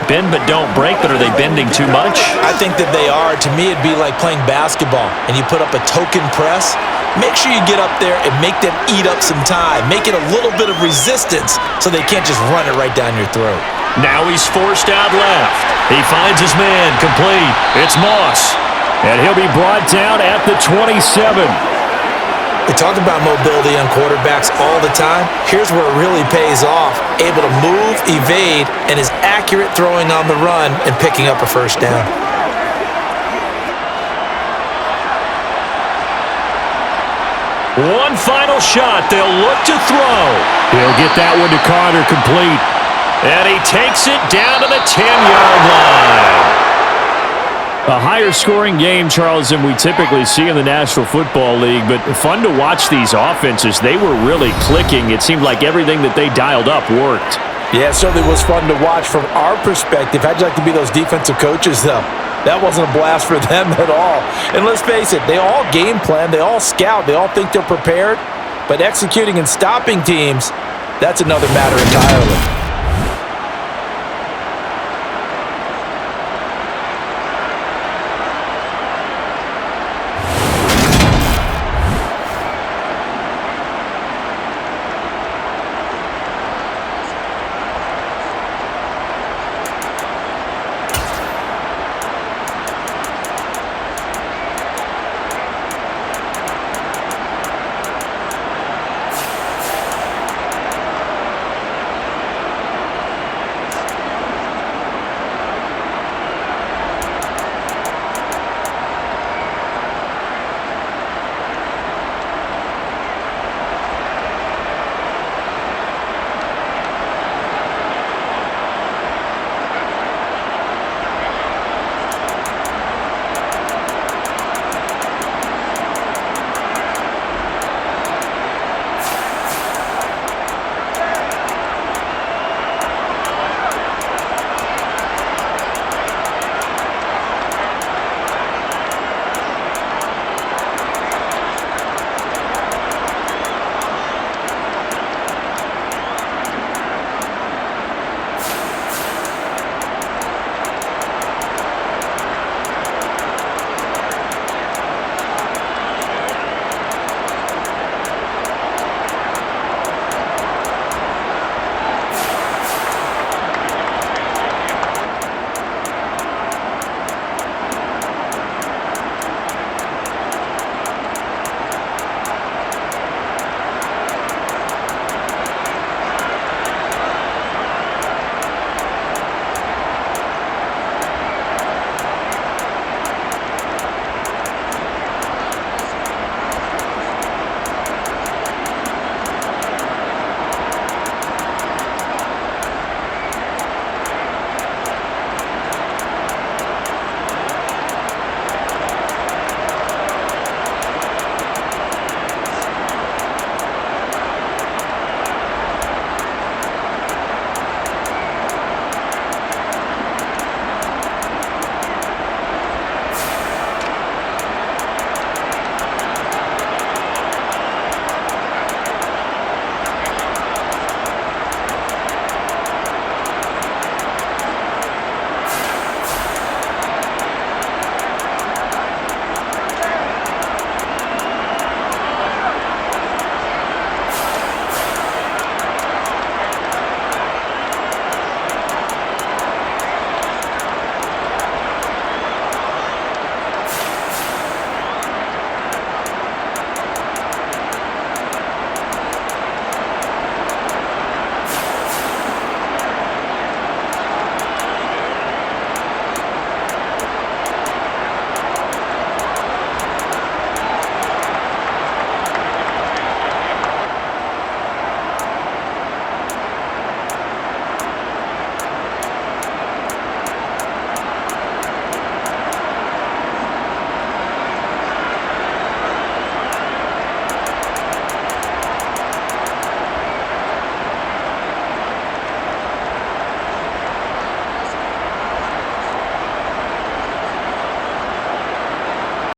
Bend but don't break, but are they bending too much? I think that they are. To me, it'd be like playing basketball, and you put up a token press. Make sure you get up there and make them eat up some time. Make it a little bit of resistance so they can't just run it right down your throat. Now he's forced out left. He finds his man, complete. It's Moss. And he'll be brought down at the 27. We talk about mobility on quarterbacks all the time. Here's where it really pays off. Able to move, evade, and is accurate throwing on the run and picking up a first down. One final shot. They'll look to throw. He'll get that one to Carter, complete. And he takes it down to the 10-yard line. A higher scoring game, Charles, than we typically see in the National Football League, but fun to watch these offenses. They were really clicking. It seemed like everything that they dialed up worked. Yeah, it certainly was fun to watch from our perspective. How'd you like to be those defensive coaches, though? That wasn't a blast for them at all. And let's face it, they all game plan, they all scout, they all think they're prepared, but executing and stopping teams, that's another matter entirely.